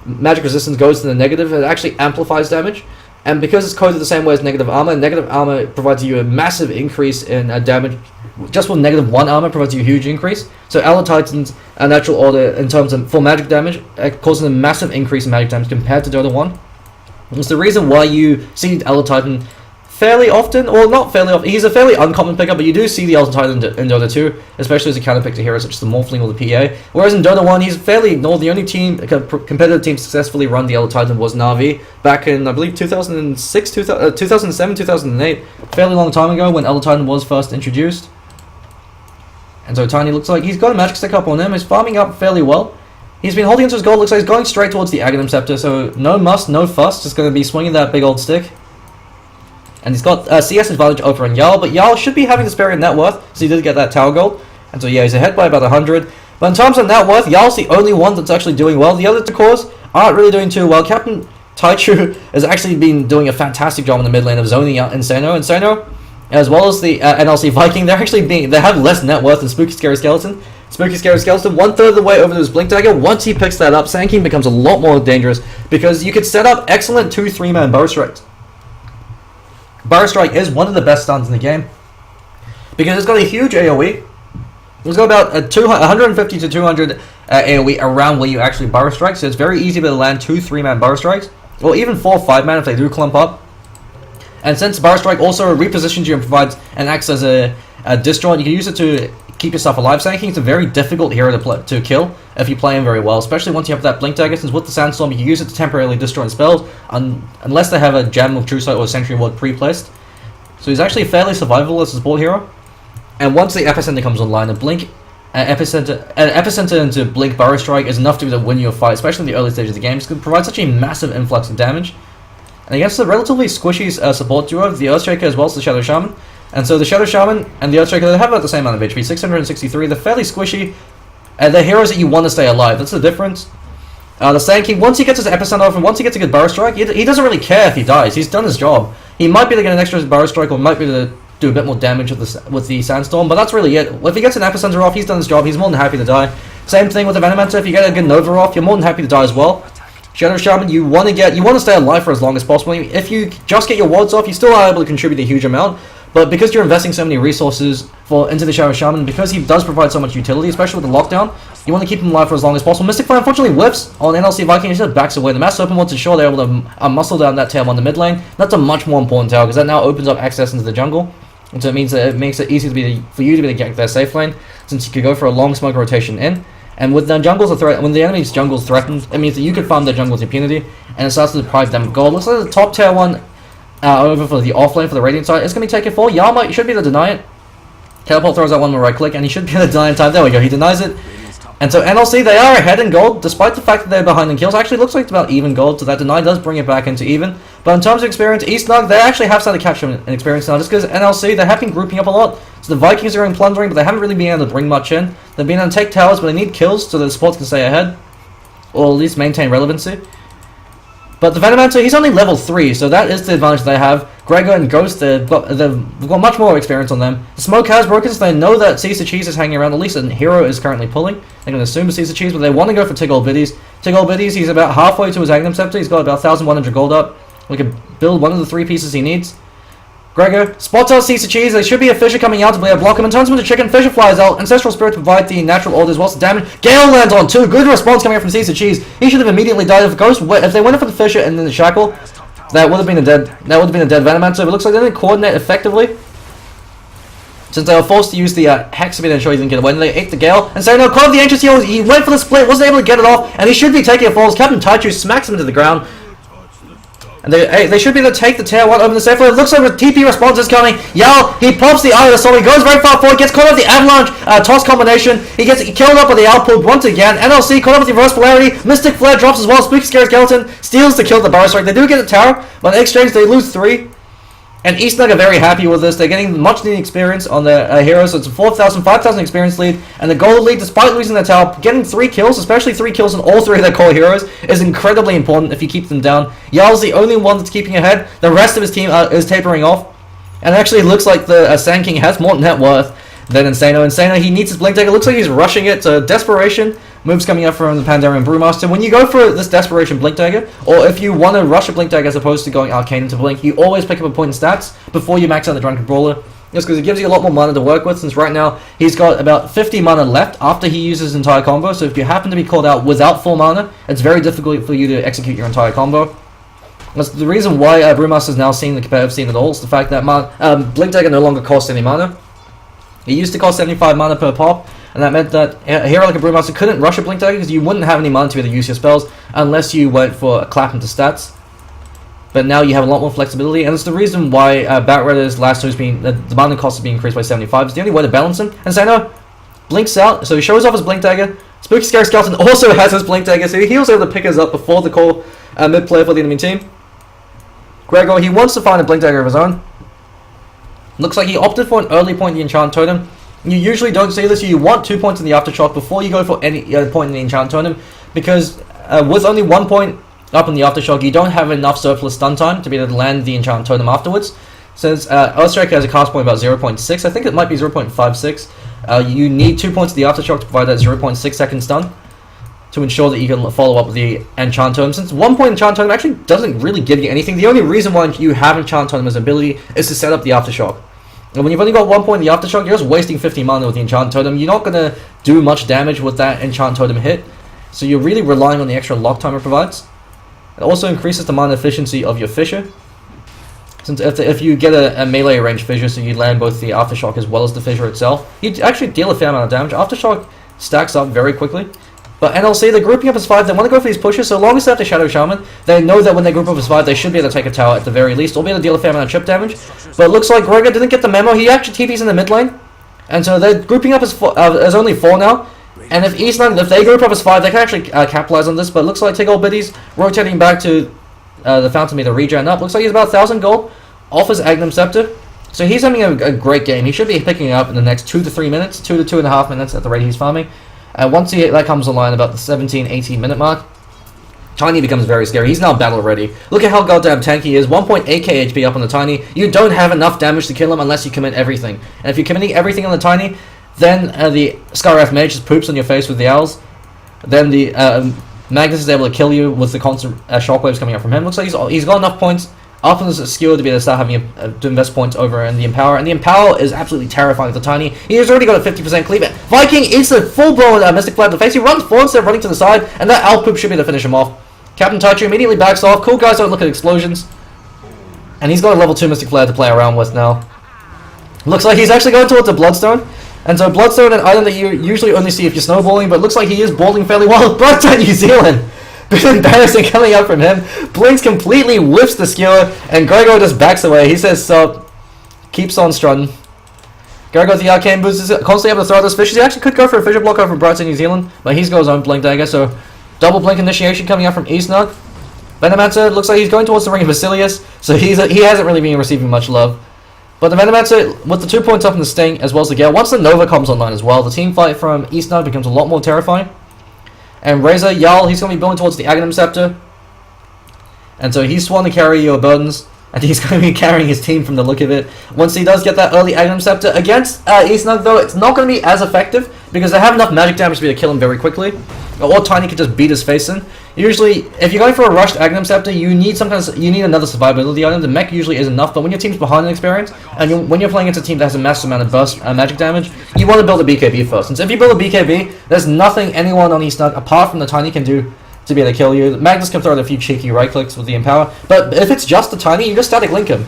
magic resistance goes to the negative, it actually amplifies damage. And because it's coded the same way as negative armor provides you a massive increase in damage. Just with negative 1 armor provides you a huge increase. So Elder Titan's Natural Order, in terms of full magic damage, causes a massive increase in magic damage compared to Dota 1. It's the reason why you see Elder Titan fairly often, or not fairly often, he's a fairly uncommon pickup, but you do see the Elder Titan in Dota 2, especially as a counter pick to heroes such as the Morphling or the PA. Whereas in Dota 1, he's fairly ignored. The only competitive team successfully run the Elder Titan was Na'Vi back in, I believe, 2006, 2007, 2008, fairly long time ago when Elder Titan was first introduced. And so Tiny looks like he's got a magic stick up on him, he's farming up fairly well. He's been holding into his gold, looks like he's going straight towards the Aghanim Scepter, so no muss, no fuss, just going to be swinging that big old stick. And he's got CS advantage over on Jarl, but Jarl should be having the superior net worth, so he did get that tower gold. And so yeah, he's ahead by about 100. But in terms of net worth, Jarl's the only one that's actually doing well. The other two cores aren't really doing too well. Captain Taichu has actually been doing a fantastic job in the mid lane of zoning out Insano. Insano, as well as the NLC Viking, they have less net worth than Spooky Scary Skeleton. Spooky Scary Skeleton, 1/3 of the way over to his Blink Dagger. Once he picks that up, Sand becomes a lot more dangerous, because you could set up excellent 2-3-man Burrow Strikes. Burrow Strike is one of the best stuns in the game, because it's got a huge AoE. It's got about 150 to 200 AoE around where you actually Burrow Strike, so it's very easy to land 2-3-man Burrow Strikes, or even 4-5-man if they do clump up. And since Burrow Strike also repositions you and provides and acts as a disjoint, you can use it to keep yourself alive. Sand King's a very difficult hero to kill if you play him very well, especially once you have that Blink Dagger, since with the Sandstorm you can use it to temporarily disjoint spells, unless they have a Gem of True Sight or a Sentry Ward pre-placed. So he's actually fairly survivable as a support hero. And once the Epicenter comes online, Epicenter into Blink Burrow Strike is enough to win you a fight, especially in the early stages of the game. It's going to provide such a massive influx of damage. And against the relatively squishy support duo, the Earthshaker as well as the Shadow Shaman. And so the Shadow Shaman and the Earthshaker, they have about the same amount of HP, 663. They're fairly squishy. They're heroes that you want to stay alive. That's the difference. The Sand King, once he gets his Epicenter off and once he gets a good Burrow Strike, he doesn't really care if he dies. He's done his job. He might be able to get an extra Burrow Strike, or might be able to do a bit more damage with the Sandstorm, but that's really it. If he gets an Epicenter off, he's done his job. He's more than happy to die. Same thing with the Venomancer. If you get a good Nova off, you're more than happy to die as well. Shadow Shaman, you want to stay alive for as long as possible. If you just get your wards off, you still are able to contribute a huge amount. But because you're investing so many resources into the Shadow Shaman, because he does provide so much utility, especially with the lockdown, you want to keep him alive for as long as possible. Mystic Fire unfortunately whiffs on NLC Viking. He just backs away. The Mass Open wants to ensure they're able to muscle down that tail on the mid lane. That's a much more important tail, because that now opens up access into the jungle. And so it means that it makes it easy for you to be able to get their safe lane, since you could go for a long smoke rotation in. And with the jungles when the enemy's jungle's threatened, it means that you can farm their jungle with impunity, and it starts to deprive them of gold. Looks like the top tier one over for the offlane for the Radiant side is going to be taken for. Yama should be able to deny it. Teleport throws out one more right click, and he should be able to deny in time. There we go, he denies it. And so NLC, they are ahead in gold, despite the fact that they're behind in kills. Actually, looks like it's about even gold, so that deny does bring it back into even. But in terms of experience, eSnug, they actually have started capturing an experience now, just because NLC, they have been grouping up a lot. So So the Vikings are in plundering, but they haven't really been able to bring much in. They've been able to take towers, but they need kills so the supports can stay ahead. Or at least maintain relevancy. But the Venomancer, he's only level 3, so that is the advantage they have. Gregor and Ghost, they've got much more experience on them. The smoke has broken, so they know that Caesar Cheese is hanging around. At least a hero is currently pulling. They're going to assume it's Caesar Cheese, but they want to go for Tigol Biddies. Tigol Biddies, he's about halfway to his Agnum Scepter. He's got about 1,100 gold up. We can build one of the 3 pieces he needs. Gregor spots out Caesar Cheese. There should be a Fisher coming out to play a block him and turns him into chicken. Fisher flies out. Ancestral Spirit to provide the natural orders whilst the damage. Gale lands on 2. Good response coming out from Caesar Cheese. He should have immediately died if Ghost. If they went for the Fisher and then the Shackle, that would have been a dead. That would have been a dead Venomancer. But it looks like they didn't coordinate effectively, since they were forced to use the Hex to ensure he didn't get away. And they ate the Gale. And so no, caught the Ancient Seal. He went for the split. Wasn't able to get it off. And he should be taking a falls. Captain Taichu smacks him into the ground. And they should be able to take the tail one over the safe. It looks like the TP response is coming. Yao, he pops the Eye of the Soul. He goes very far forward, gets caught up with the Avalanche toss combination. He gets killed up with the output once again. NLC caught up with the reverse polarity. Mystic Flare drops as well. Spooky Scary Skeleton steals to kill the Burrow Strike. They do get the tower, but in exchange they lose 3. And eSnug are very happy with this. They're getting much needed experience on their heroes, so it's a 4,000, 5,000 experience lead. And the gold lead, despite losing their tower, getting 3 kills, especially 3 kills on all 3 of their core heroes, is incredibly important if you keep them down. Yao's the only one that's keeping ahead. The rest of his team is tapering off. And actually, it looks like the Sand King has more net worth than Insano. Insano, he needs his Blink Dagger. It looks like he's rushing it. So Desperation moves coming up from the Pandaren Brewmaster. When you go for this Desperation Blink Dagger, or if you want to rush a Blink Dagger as opposed to going Arcane into Blink, you always pick up a point in stats before you max out the Drunken Brawler. Just because it gives you a lot more mana to work with, since right now he's got about 50 mana left after he uses his entire combo. So if you happen to be called out without full mana, it's very difficult for you to execute your entire combo. That's the reason why Brewmaster is now seeing the competitive scene at all. It's the fact that Blink Dagger no longer costs any mana. It used to cost 75 mana per pop, and that meant that a hero like a Brewmaster couldn't rush a Blink Dagger because you wouldn't have any mana to be able to use your spells unless you went for a clap into stats. But now you have a lot more flexibility, and it's the reason why Batraider's last has been the mana cost has been increased by 75. It's the only way to balance him. And Sano blinks out, so he shows off his Blink Dagger. Spooky Scary Skeleton also has his Blink Dagger, so he was able to pick us up before the core mid player for the enemy team. Gregor, he wants to find a Blink Dagger of his own. Looks like he opted for an early point in the Enchant Totem. You usually don't see this. You want 2 points in the Aftershock before you go for any point in the Enchant Totem, because with only 1 point up in the Aftershock, you don't have enough surplus stun time to be able to land the Enchant Totem afterwards. Since Earthstrike has a cast point about 0.6, I think it might be 0.56, you need 2 points of the Aftershock to provide that 0.6 second stun to ensure that you can follow up with the Enchant Totem. Since 1 point Enchant Totem actually doesn't really give you anything, the only reason why you have Enchant Totem as an ability is to set up the Aftershock. And when you've only got 1 point in the Aftershock, you're just wasting 50 mana with the Enchant Totem. You're not going to do much damage with that Enchant Totem hit, so you're really relying on the extra lock time it provides. It also increases the mana efficiency of your Fissure, since if you get a melee range Fissure, so you land both the Aftershock as well as the Fissure itself, you actually deal a fair amount of damage. Aftershock stacks up very quickly. But NLC, they're grouping up as 5, they want to go for these pushes, so long as they have the Shadow Shaman, they know that when they group up as 5, they should be able to take a tower at the very least, or be able to deal a fair amount of chip damage. But it looks like Gregor didn't get the memo, he actually TP's in the mid lane, and so they're grouping up as only 4 now. And if eSnug, if they group up as 5, they can actually capitalize on this, but it looks like Tigol Biddies rotating back to the Fountain Meter regen up. Looks like he's about 1,000 gold off his Agnum Scepter, so he's having a great game. He should be picking it up in the next 2 to 3 minutes, 2 to 2.5 minutes at the rate he's farming. Once that comes online about the 17-18 minute mark, Tiny becomes very scary. He's now battle ready. Look at how goddamn tanky he is. 1.8k HP up on the Tiny. You don't have enough damage to kill him unless you commit everything. And if you're committing everything on the Tiny, then the Skywrath Mage just poops on your face with the owls. Then the Magnus is able to kill you with the constant shockwaves coming out from him. Looks like he's got enough points up in this skewer to be able to start having to invest points over in the Empower, and the Empower is absolutely terrifying to Tiny. He has already got a 50% cleave. Viking eats a full-blown Mystic Flare to the face. He runs forward instead of running to the side, and that Owl Poop should be able to finish him off. Captain Taichu immediately backs off. Cool guys don't look at explosions, and he's got a level 2 Mystic Flare to play around with now. Looks like he's actually going towards a Bloodstone, and so Bloodstone, an item that you usually only see if you're snowballing, but looks like he is balling fairly well. Bloodstone New Zealand! Bit embarrassing coming up from him. Blinks completely whips the skewer, and Gregor just backs away. He says, "Sup," keeps on strutting. Gregor with the arcane boost is constantly able to throw those fishes. He actually could go for a Fissure blocker from Brighton New Zealand, but he's got his own Blink Dagger, so double Blink initiation coming up from eSnug. Venomancer looks like he's going towards the Ring of Basilius, so he hasn't really been receiving much love. But the Venomancer, with the 2 points up in the Sting, as well as the Gale, once the Nova comes online as well, the team fight from eSnug becomes a lot more terrifying. And Razor, Jarl, he's going to be building towards the Aghanim Scepter. And so he's sworn to carry your burdens. And he's going to be carrying his team from the look of it. Once he does get that early Aghanim Scepter against eSnug, though, it's not going to be as effective because they have enough magic damage to be able to kill him very quickly. Or Tiny could just beat his face in. Usually, if you're going for a rushed Aghanim Scepter, you need another survivability item. The mech usually is enough, but when your team's behind in experience, and when you're playing against a team that has a massive amount of burst magic damage, you want to build a BKB first. And so if you build a BKB, there's nothing anyone on eSnug, apart from the Tiny, can do to be able to kill you. Magnus can throw out a few cheeky right clicks with the Empower, but if it's just the Tiny, you just static link him,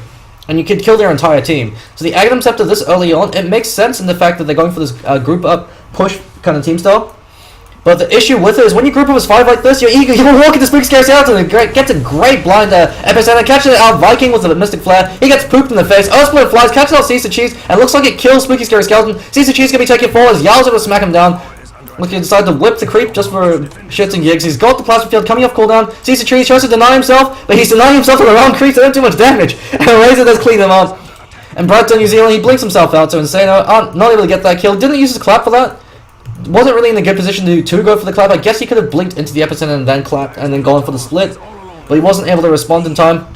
and you could kill their entire team. So the Aghanim Scepter this early on, it makes sense in the fact that they're going for this group up push kind of team style. But the issue with it is when you group up as 5 like this, you're eager, you will walk into Spooky Scary Skeleton and gets a great blind epicenter, catches it out Viking with a Mystic Flare, he gets pooped in the face, Earthsplit flies, catches out Caesar Cheese, and looks like it kills Spooky Scary Skeleton. Caesar Cheese is going to be taken forward as Jarl's able to smack him down. Looking to decide to whip the creep just for shits and gigs. He's got the plasma field coming off cooldown. Caesar Cheese tries to deny himself, but he's denying himself to the wrong creep, so they don't do much damage. And Razor does clean him up. And Brighton, New Zealand, he blinks himself out, so Insano not able to get that kill. Didn't use his clap for that. Wasn't really in a good position to go for the clap. I guess he could have blinked into the epicenter and then clapped and then gone for the split. But he wasn't able to respond in time.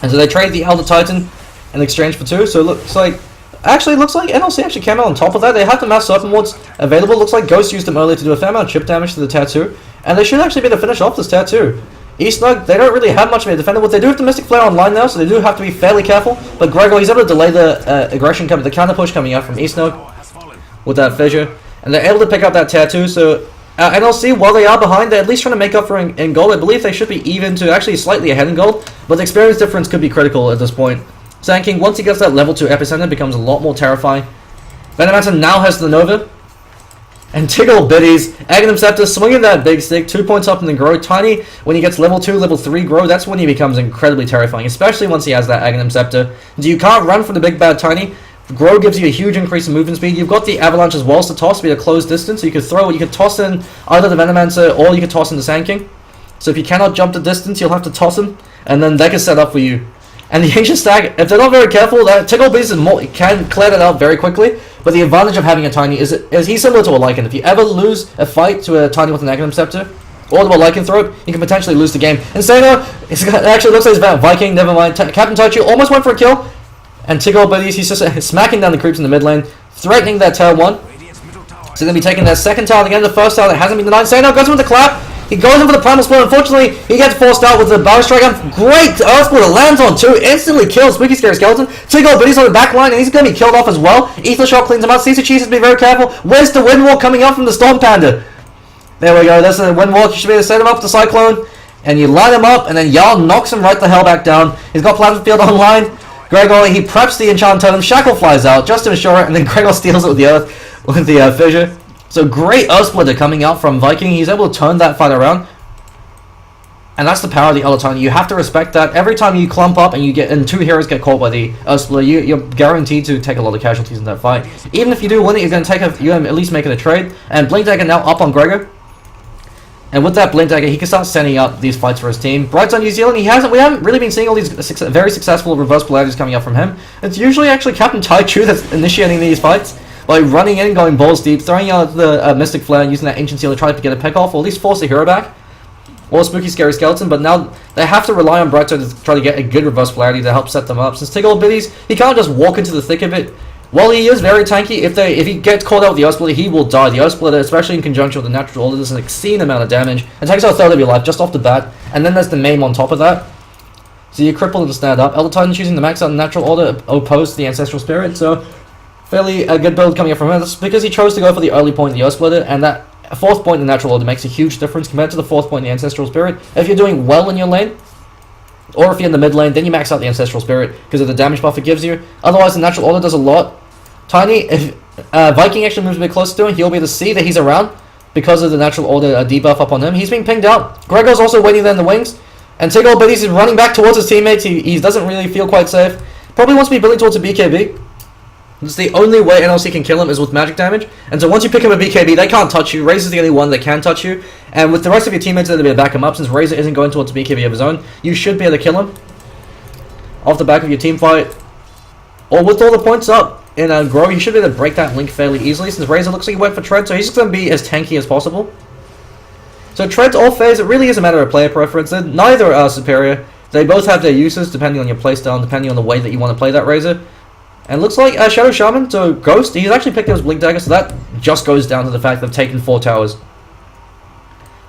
And so they trade the Elder Titan in exchange for 2. So it looks like... Actually, it looks like NLC actually came out on top of that. They had the Mass Serpent Wards available. Looks like Ghost used them earlier to do a fair amount of chip damage to the Tattoo. And they should actually be able to finish off this Tattoo. eSnug, they don't really have much of a defender. What they do have the Mystic Flare online now, so they do have to be fairly careful. But Gregor, he's able to delay the aggression coming, the counter push coming out from eSnug with that fissure. And they're able to pick up that Tattoo, so NLC, while they are behind, they're at least trying to make up for in gold. I believe they should be even to actually slightly ahead in gold, but the experience difference could be critical at this point. Sand King, once he gets that level 2 epicenter, becomes a lot more terrifying. Venomancer now has the Nova. And Tiggle Biddies, Aghanim Scepter, swinging that big stick, 2 points up in the grow. Tiny, when he gets level 2, level 3 grow, that's when he becomes incredibly terrifying, especially once he has that Aghanim Scepter. So you can't run from the big bad Tiny. Grow gives you a huge increase in movement speed. You've got the Avalanche as well, so toss to be a closed distance, so you could toss in either the Venomancer or you could toss in the Sand King. So if you cannot jump the distance, you'll have to toss him, and then they can set up for you. And the Ancient Stag, if they're not very careful, that Tickle Beast can clear that out very quickly. But the advantage of having a Tiny is he's similar to a Lycan. If you ever lose a fight to a Tiny with an Aghanim Scepter, or to a Lycanthrope, you can potentially lose the game. Insano, it actually looks like it's Viking, never mind. Captain Taichu almost went for a kill. And Tickle Buddies, he's just smacking down the creeps in the mid lane, threatening that tower 1. So they're going to be taking their second tower again, the first tower that hasn't been denied. Insano goes in with the clap. He goes in for the primal split. Unfortunately, he gets forced out with the Bow Strike. Great Earth Splitter lands on 2. Instantly kills Spooky Scary Skeleton. Tickle Buddies on the back line, and he's going to be killed off as well. Ether Shock cleans him out. Caesar Cheese has to be very careful. Where's the Windwalk coming up from the Storm Panda? There we go. That's the Windwalk. You should be able to set him up with the Cyclone. And you line him up, and then Jarl knocks him right the hell back down. He's got Plasma Field online. Gregor, he preps the Enchant Totem. Shackle flies out just to ensure it, and then Gregor steals it with the fissure. So great Earth Splitter coming out from Viking. He's able to turn that fight around. And that's the power of the Elder Titan. You have to respect that. Every time you clump up and 2 heroes get caught by the Earth Splitter, you're guaranteed to take a lot of casualties in that fight. Even if you do win it, you're going to at least make it a trade. And Blink Dagger now up on Gregor. And with that Blink Dagger, he can start setting up these fights for his team. Brights on New Zealand, we haven't really been seeing all these very successful reverse polarities coming up from him. It's usually actually Captain Taichu that's initiating these fights by running in, going balls deep, throwing out the Mystic Flare, and using that Ancient Seal to try to get a pick off, or at least force the hero back. Or Spooky Scary Skeleton, but now they have to rely on Brighton to try to get a good reverse polarity to help set them up. Since Tickle Biddies, he can't just walk into the thick of it. While he is very tanky, if he gets caught out with the Earth Splitter, he will die. The Earth Splitter, especially in conjunction with the Natural Order, does an obscene amount of damage and takes out a third of your life just off the bat. And then there's the Maim on top of that. So you cripple and stand up. Elder Titan choosing the max out Natural Order opposed to the Ancestral Spirit, so fairly a good build coming up from him. That's because he chose to go for the early point in the Earth Splitter, and that 4th point in the Natural Order makes a huge difference compared to the 4th point in the Ancestral Spirit. If you're doing well in your lane, or if you're in the mid lane, then you max out the Ancestral Spirit because of the damage buff it gives you. Otherwise, the Natural Order does a lot. Tiny, if Viking actually moves a bit closer to him, he'll be able to see that he's around because of the Natural Order debuff up on him. He's being pinged out. Gregor's also waiting there in the wings. And Tickle Biddies is running back towards his teammates. He doesn't really feel quite safe. Probably wants to be building towards a BKB. It's the only way NLC can kill him is with magic damage. And so once you pick him a BKB, they can't touch you. Razor's the only one that can touch you. And with the rest of your teammates, they'll be able to back him up. Since Razor isn't going towards a BKB of his own, you should be able to kill him off the back of your team fight. or with all the points up in Grow, he should be able to break that link fairly easily, since Razor looks like he went for Tread, so he's just going to be as tanky as possible. So Treads or Phase, it really is a matter of player preference. Neither are superior. They both have their uses depending on your playstyle and depending on the way that you want to play that Razor. And looks like Shadow Shaman, so Ghost, he's actually picked up his Blink Dagger, so that just goes down to the fact they've taken 4 towers.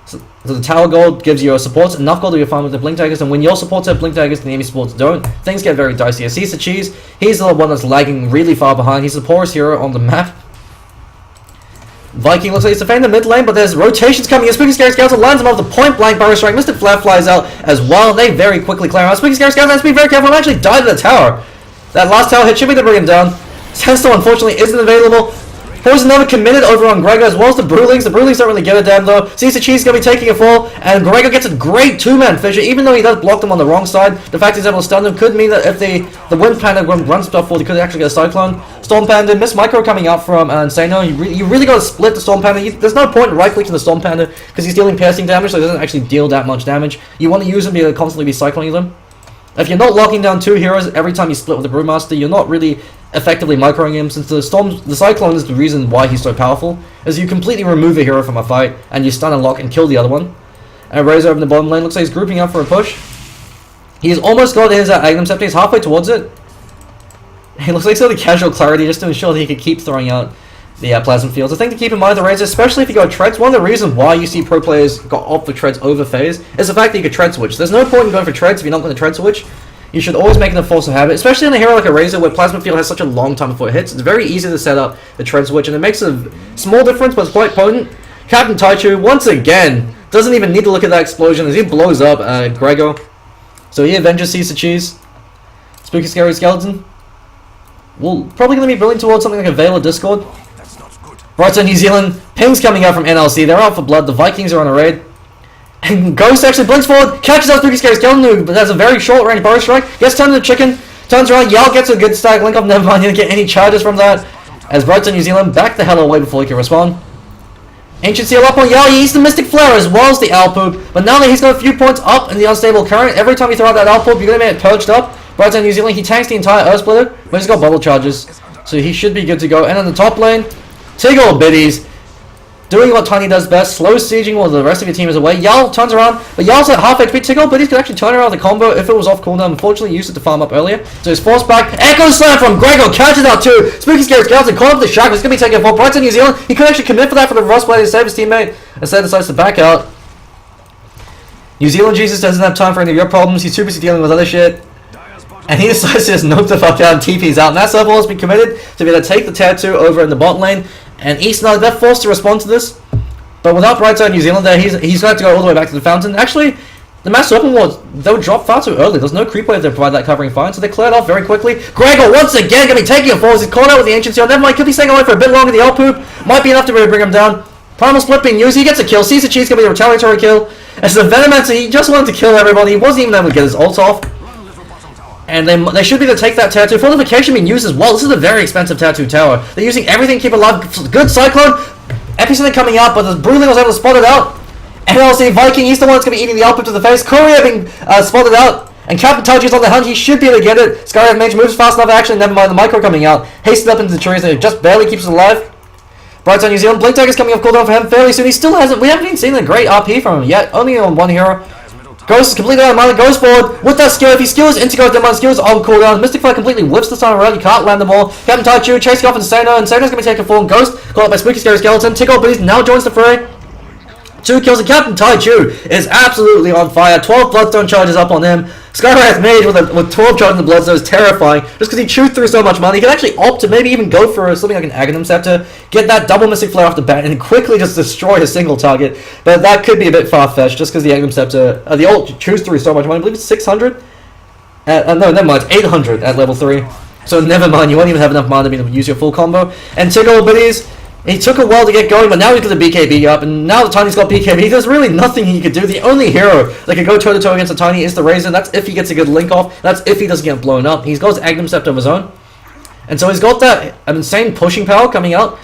So the tower gold gives you a support, enough gold to be fine with the Blink Daggers, and when your supports have Blink Daggers and the enemy supports don't, things get very dicey. As he's the cheese, he's the one that's lagging really far behind. He's the poorest hero on the map. Viking looks like he's defending the mid lane, but there's rotations coming in. Spooky Scary Skeleton lines him off the point blank Burrow Strike. Mystic Flare flies out as well. They very quickly clear out. Spooky Scary Skeleton has to be very careful and actually died to the tower. That last tower hit should be to bring him down. Sandstone unfortunately isn't available. Poison never committed over on Gregor as well as the Brewlings. The Brewlings don't really give a damn though. Sees the Cheese going to be taking a fall, and Gregor gets a great 2-man fissure, even though he does block them on the wrong side. The fact he's able to stun them could mean that if the Wind Panda runs stuff forward, he could actually get a Cyclone. Storm Panda, Miss Micro coming out from Insano. You really got to split the Storm Panda. There's no point in right-clicking the Storm Panda because he's dealing piercing damage, so he doesn't actually deal that much damage. You want to use him to constantly be cycloning them. If you're not locking down 2 heroes every time you split with the Brewmaster, you're not really effectively microing him, since the Cyclone is the reason why he's so powerful, as you completely remove a hero from a fight, and you stun and lock and kill the other one. And Razor over in the bottom lane looks like he's grouping up for a push. He's almost got his Agnum Scepter, he's halfway towards it. He looks like sort of casual clarity just to ensure that he can keep throwing out the Plasma Fields. The thing to keep in mind with the Razor, especially if you go Treads, one of the reasons why you see pro players go opt for Treads over Phase is the fact that you can Tread Switch. There's no point in going for Treads if you're not going to Tread Switch. You should always make it a force of habit, especially in a hero like a Razor where Plasma Field has such a long time before it hits. It's very easy to set up the Tread Switch, and it makes a small difference, but it's quite potent. Captain Taichu, once again, doesn't even need to look at that explosion as he blows up Gregor. So he avenges sees the cheese. Spooky Scary Skeleton. Well, probably going to be building towards something like a Veil of Discord. Right side New Zealand, pings coming out from NLC, they're out for blood, the Vikings are on a raid. And Ghost actually blinks forward, catches out Spooky Scary Skeleton, who has a very short range Burrow Strike, gets turned into chicken, turns around, Yal gets a good stack, link up, never mind, he didn't get any charges from that. As Brighton New Zealand back the hell away before he can respond. Ancient Seal up on Yal, he eats the Mystic Flare as well as the Owl Poop, but now that he's got a few points up in the Unstable Current, every time you throw out that Owl Poop, you're going to get it purged up. Brighton New Zealand, he tanks the entire Earth Splitter, but he's got bubble charges, so he should be good to go. And on the top lane, Tiggle Biddies, doing what Tiny does best, slow sieging while the rest of your team is away. Yal turns around, but Yal's at half HP. Tiggle Biddies could actually turn around the combo if it was off cooldown. Unfortunately, used it to farm up earlier, so he's forced back. Echo Slam from Gregor, catches out too. Spooky Scary Skeleton caught up the Shack, he's going to be taken for Brighton New Zealand. He could actually commit for that for the reverse play to save his teammate, instead decides to back out. New Zealand Jesus doesn't have time for any of your problems, he's too busy dealing with other shit. And he decides to just note the fuck out and TP's out. And that level has been committed to be able to take the tier 2 over in the bot lane. And eSnug, they're forced to respond to this. But without Brightside New Zealand there, he's going to have to go all the way back to the fountain. Actually, the Master Open Wards, they were dropped far too early. There's no creep wave to provide that covering fine, so they cleared off very quickly. Gregor once again going to be taking a fall as he's caught out with the Ancient Seal. Never mind, could be staying away for a bit longer. The L-Poop might be enough to really bring him down. Primal Split being used, he gets a kill. Sees the Cheese going to be a retaliatory kill. As the Venomancer, he just wanted to kill everybody. He wasn't even able to get his ult off. And they should be able to take that tattoo. Fortification being used as well. This is a very expensive tattoo tower. They're using everything to keep it alive. Good Cyclone. Epicenter coming out, but the Brewling was able to spot it out. NLC Viking, he's the one that's going to be eating the output to the face. Courier being spotted out. And Captain Taichu's on the hunt. He should be able to get it. Skywrath Mage moves fast enough. Actually, never mind. The micro coming out. Hasted up into the trees and it just barely keeps it alive. Brightside New Zealand. Blink Dagger's coming off cooldown for him fairly soon. He still hasn't. We haven't even seen a great RP from him yet. Only on one hero. Ghost is completely out of mind, goes forward with that skill. If he skills Integral Demand skills on cooldown, Mystic Flare completely whips the time around, you can't land them all. Captain Taichu chasing off Insano, Insano's going to be taken full. Ghost caught up by Spooky Scary Skeleton. Tiggle Biddies now joins the fray. 2 kills, and Captain Taichu is absolutely on fire. 12 Bloodstone charges up on him. Skywrath Mage with 12 charges in the Bloodstone is terrifying, just because he chewed through so much money. He can actually opt to maybe even go for something like an Agnum Scepter, get that double Mystic Flare off the bat, and quickly just destroy a single target. But that could be a bit far-fetched, just because the Agnum Scepter, the ult chews through so much money. I believe it's 600? No, never mind, it's 800 at level 3. So never mind, you won't even have enough mana to be able to use your full combo. And Tiggle Biddies, he took a while to get going, but now he's got the BKB up, and now that Tiny's got BKB, there's really nothing he could do. The only hero that can go toe-to-toe against the Tiny is the Razor. That's if he gets a good link off. That's if he doesn't get blown up. He's got his Agnum Scepter of his own. And so he's got that insane pushing power coming out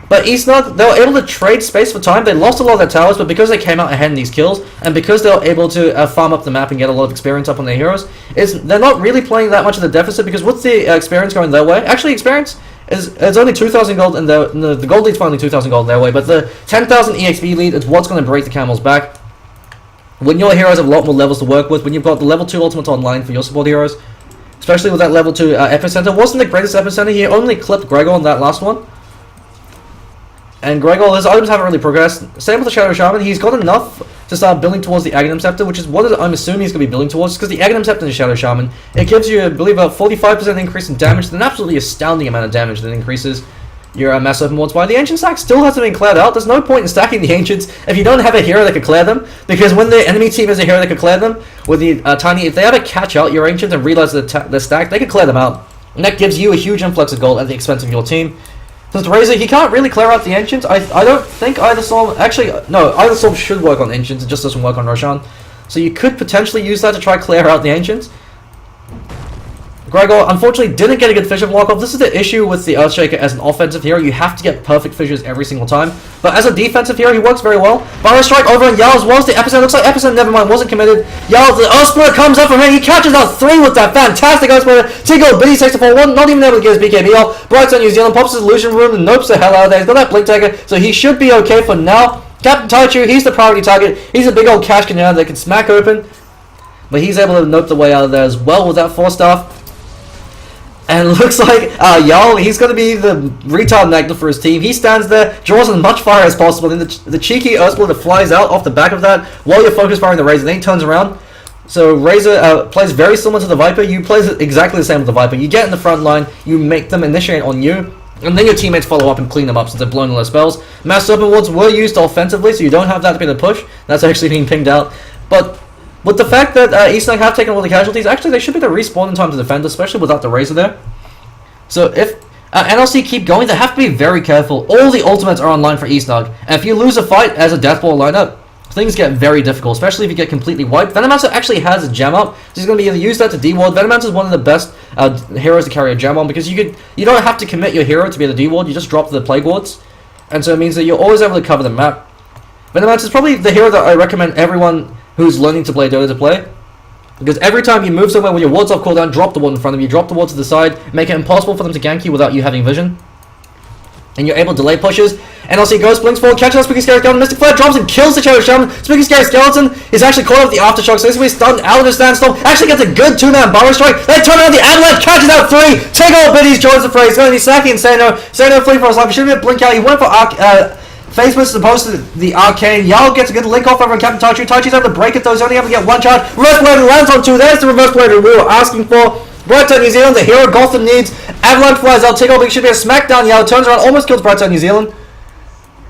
But eSnug, they were able to trade space for time. They lost a lot of their towers, but because they came out ahead in these kills, and because they were able to farm up the map and get a lot of experience up on their heroes, they're not really playing that much of the deficit, because what's the experience going their way? Actually, experience it's only 2,000 gold, and the gold lead's finally 2,000 gold their way, but the 10,000 EXP lead is what's going to break the camel's back. When your heroes have a lot more levels to work with, when you've got the level 2 ultimates online for your support heroes, especially with that level 2 epicenter, wasn't the greatest epicenter. He only clipped Gregor on that last one. And Gregor, his items haven't really progressed. Same with the Shadow Shaman. He's got enough to start building towards the Aghanim Scepter, which is what I'm assuming he's going to be building towards, because the Aghanim Scepter and the Shadow Shaman, it gives you, I believe, a 45% increase in damage, an absolutely astounding amount of damage that increases your mass open wards by. The Ancient stack still hasn't been cleared out. There's no point in stacking the Ancients if you don't have a hero that can clear them, because when the enemy team has a hero that can clear them, with the Tiny, if they ever catch out your Ancients and realize they're stacked, they can clear them out. And that gives you a huge influx of gold at the expense of your team. Since Razor, he can't really clear out the Ancients. I don't think either Storm... Actually, no, either Storm should work on Ancients. It just doesn't work on Roshan. So you could potentially use that to try clear out the Ancients. Gregor, unfortunately, didn't get a good Fissure block-off. This is the issue with the Earthshaker as an offensive hero. You have to get perfect Fissures every single time. But as a defensive hero, he works very well. Barrow Strike over on Yao as well as the Epicenter. Looks like Epicenter, never mind, wasn't committed. Yao, the Earth Splitter comes up from him. He catches out 3 with that fantastic Earth Splitter. Tigo, Biddy takes the fall 1, not even able to get his BKB off. Brighton, New Zealand, pops his Illusion Room and nopes the hell out of there. He's got that Blink Taker, so he should be okay for now. Captain Taichu, he's the priority target. He's a big old cash cannon that can smack open. But he's able to nope the way out of there as well with that 4-staff. And it looks like Yao, he's going to be the retard Magnus for his team. He stands there, draws as much fire as possible, and the cheeky Earthsplitter flies out off the back of that while you're focus firing the Razor. Then he turns around. So Razor plays very similar to the Viper. You play exactly the same with the Viper. You get in the front line, you make them initiate on you, and then your teammates follow up and clean them up since they've blown all their spells. Mass Serpent Wards were used offensively, so you don't have that to be the push. That's actually being pinged out. But with the fact that eSnug have taken all the casualties, actually they should be the respawn in time to defend, especially without the Razor there. So if NLC keep going, they have to be very careful. All the ultimates are online for eSnug, and if you lose a fight as a Deathball lineup, things get very difficult, especially if you get completely wiped. Venomancer actually has a gem up, so he's going to be able to use that to deward. Venomancer is one of the best heroes to carry a gem on, because you don't have to commit your hero to be able to deward, you just drop the Plague Wards, and so it means that you're always able to cover the map. Venomancer is probably the hero that I recommend everyone who's learning to play Dota to play, because every time you move somewhere with your wards off cooldown, drop the ward in front of you, drop the ward to the side, make it impossible for them to gank you without you having vision. And you're able to delay pushes. NLC goes, blinks forward, catches out Spooky Scary Skeleton, Mystic Flare drops and kills the Shadow Shaman. Spooky Scary Skeleton is actually caught up with the Aftershock, so this will be stunned out of his standstorm. Actually gets a good 2-man Barrow Strike. They turn around the Avalanche, catches out 3. Take all Biddies, joins the fray. He's going to be sacking Sano. Sano fleeing for his life. He should have been blink out. He went for Face was supposed to the Arcane. Yao gets a good link off over on Captain Taichu. Taichu's able to break it though. He's only able to get 1 charge. Reverse Blade lands on 2. There's the Reverse Blade we were asking for. Brighton, New Zealand, the hero Gotham needs. Avalanche flies out. Tickle Big should be a smackdown. Yao turns around, almost kills Brighton, New Zealand.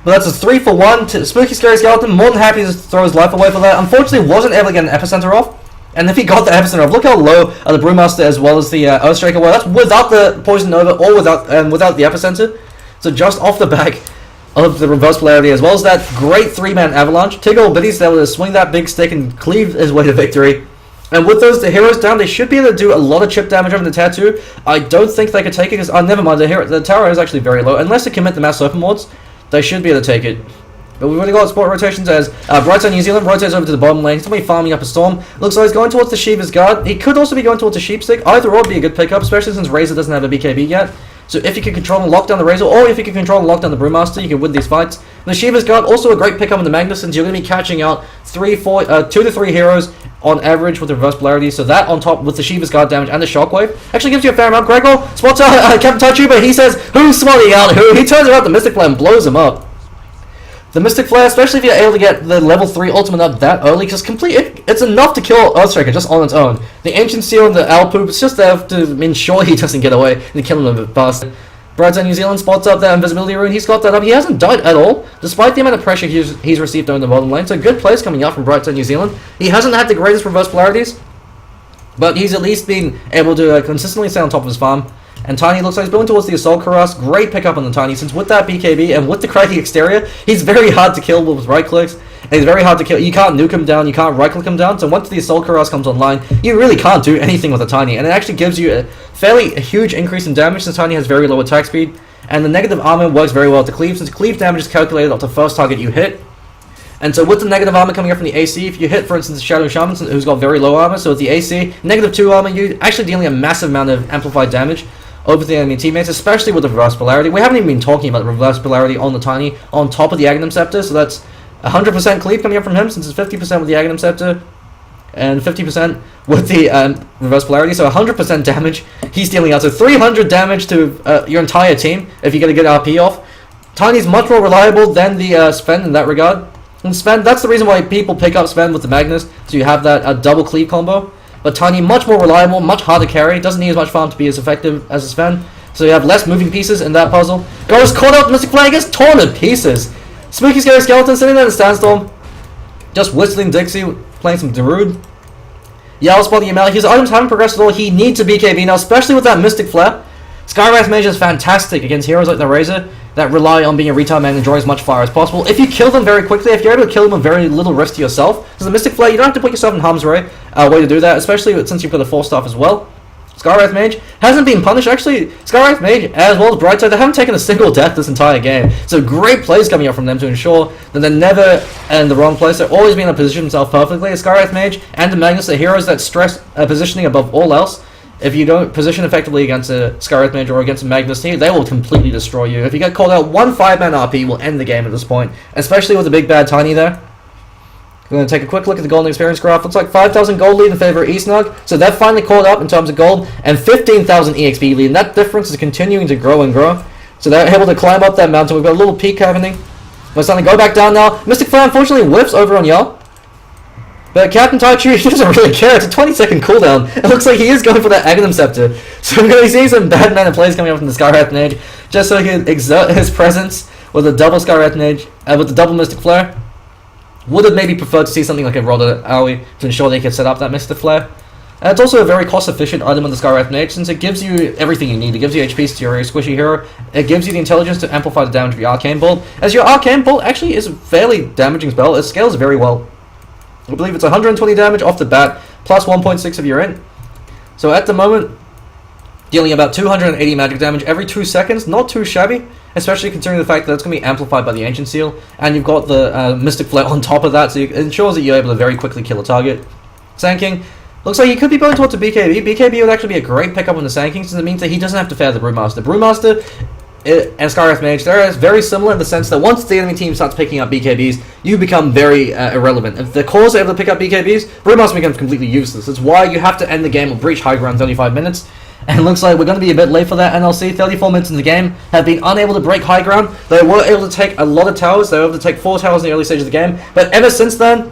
But that's a 3 for 1 to Spooky Scary Skeleton. More than happy to throw his life away for that. Unfortunately, wasn't able to get an Epicenter off. And if he got the Epicenter off, look how low the Brewmaster as well as the Earthshaker were. That's without the Poison Nova or without the Epicenter. So just off the back of the reverse polarity, as well as that great 3-man Avalanche, Tiggle Biddy's able to swing that big stick and cleave his way to victory. And with the heroes down, they should be able to do a lot of chip damage over the Tattoo. I don't think they could take it, because, never mind, the tower is actually very low. Unless they commit the Mass Serpent Wards, they should be able to take it. But we've already got sport rotations as Brighton, New Zealand rotates over to the bottom lane. He's going to be farming up a Storm. Looks like he's going towards the Shiva's Guard. He could also be going towards the Sheep Stick. Either or would be a good pickup, especially since Razor doesn't have a BKB yet. So if you can control and lock down the Razor, or if you can control and lock down the Brewmaster, you can win these fights. The Shiva's Guard, also a great pickup on the Magnus, since you're going to be catching out 2 to 3 heroes on average with the reverse polarity. So that on top with the Shiva's Guard damage and the Shockwave actually gives you a fair amount. Gregor spots out Captain Taichu, but he says, who's swatting out who? He turns around the Mystic Flare and blows him up. The Mystic Flare, especially if you're able to get the level 3 ultimate up that early, because it's enough to kill Earthshaker just on its own. The Ancient Seal and the Owl Poop, it's just there to ensure he doesn't get away and kill him a bit faster. Brighton, New Zealand spots up that Invisibility Rune. He's got that up. He hasn't died at all, despite the amount of pressure he's received on the bottom lane. So good plays coming out from Brighton, New Zealand. He hasn't had the greatest reverse polarities, but he's at least been able to consistently stay on top of his farm. And Tiny looks like he's building towards the Assault Cuirass. Great pickup on the Tiny, since with that BKB and with the craggy exterior, he's very hard to kill with right clicks. And he's very hard to kill. You can't nuke him down, you can't right click him down. So once the Assault Cuirass comes online, you really can't do anything with a Tiny. And it actually gives you a fairly huge increase in damage, since Tiny has very low attack speed. and the negative armor works very well to cleave, since cleave damage is calculated off the first target you hit. And so with the negative armor coming up from the AC, if you hit, for instance, Shadow Shaman, who's got very low armor, so with the AC, negative 2 armor, you're actually dealing a massive amount of amplified damage over the enemy teammates, especially with the reverse polarity. We haven't even been talking about the reverse polarity on the Tiny on top of the Aghanim Scepter, so that's 100% cleave coming up from him, since it's 50% with the Aghanim Scepter and 50% with the reverse polarity, so 100% damage he's dealing out. So 300 damage to your entire team if you get a good RP off. Tiny's much more reliable than the Sven in that regard. And Sven, that's the reason why people pick up Sven with the Magnus, so you have that double cleave combo. But Tiny, much more reliable, much harder to carry, doesn't need as much farm to be as effective as a Sven, so you have less moving pieces in that puzzle. Goes caught up, Mystic Flame gets torn to pieces. Spooky Scary Skeleton sitting there in the standstorm, just whistling Dixie, playing some Darude. Yao spotting him out. His items haven't progressed at all. He needs to BKB now, especially with that Mystic Flare. Skywrath Mage is fantastic against heroes like the Razor that rely on being a retard man and draw as much fire as possible. If you kill them very quickly, if you're able to kill them with very little risk to yourself, because the Mystic Flare, you don't have to put yourself in harm's way to do that, especially since you've got a 4-staff as well. Skywrath Mage hasn't been punished. Actually, Skywrath Mage, as well as Brightside, they haven't taken a single death this entire game. So great plays coming up from them to ensure that they're never in the wrong place. They're always being able to position themselves perfectly. Skywrath Mage and the Magnus are heroes that stress positioning above all else. If you don't position effectively against a Skywrath Mage or against a Magnus team, they will completely destroy you. If you get called out, one 5-man RP will end the game at this point, especially with the big bad Tiny there. We're going to take a quick look at the golden experience graph. Looks like 5,000 gold lead in favor of eSnug. So they've finally caught up in terms of gold, and 15,000 EXP lead. And that difference is continuing to grow and grow. So they're able to climb up that mountain. We've got a little peak happening. We're starting to go back down now. Mystic Flare unfortunately whiffs over on Yao. But Captain Taichu, he doesn't really care. It's a 20-second cooldown. It looks like he is going for that Aghanim Scepter. So we're going to see some bad mana plays coming up from the Skywrath Mage, just so he can exert his presence with a double Skywrath Mage, with the double Mystic Flare. Would have maybe preferred to see something like a Roda Aoi to ensure they could set up that Mystic Flare. And it's also a very cost-efficient item on the Skywrath Mage, since it gives you everything you need. It gives you HP to your squishy hero. It gives you the intelligence to amplify the damage of your Arcane Bolt, as your Arcane Bolt actually is a fairly damaging spell. It scales very well. I believe it's 120 damage off the bat, plus 1.6 of your int. So at the moment, dealing about 280 magic damage every 2 seconds. Not too shabby, especially considering the fact that it's going to be amplified by the Ancient Seal, and you've got the Mystic Flare on top of that, so it ensures that you're able to very quickly kill a target. Sand King looks like he could be going towards a BKB. BKB would actually be a great pickup on the Sand King, since it means that he doesn't have to fare the Brewmaster. Brewmaster and Skywrath Mage, they're very similar in the sense that once the enemy team starts picking up BKBs, you become very irrelevant. If the cores are able to pick up BKBs, Brewmaster becomes completely useless. That's why you have to end the game or breach high ground 35 minutes. And it looks like we're going to be a bit late for that NLC. 34 minutes in the game, have been unable to break high ground. They were able to take a lot of towers. They were able to take 4 towers in the early stage of the game. But ever since then,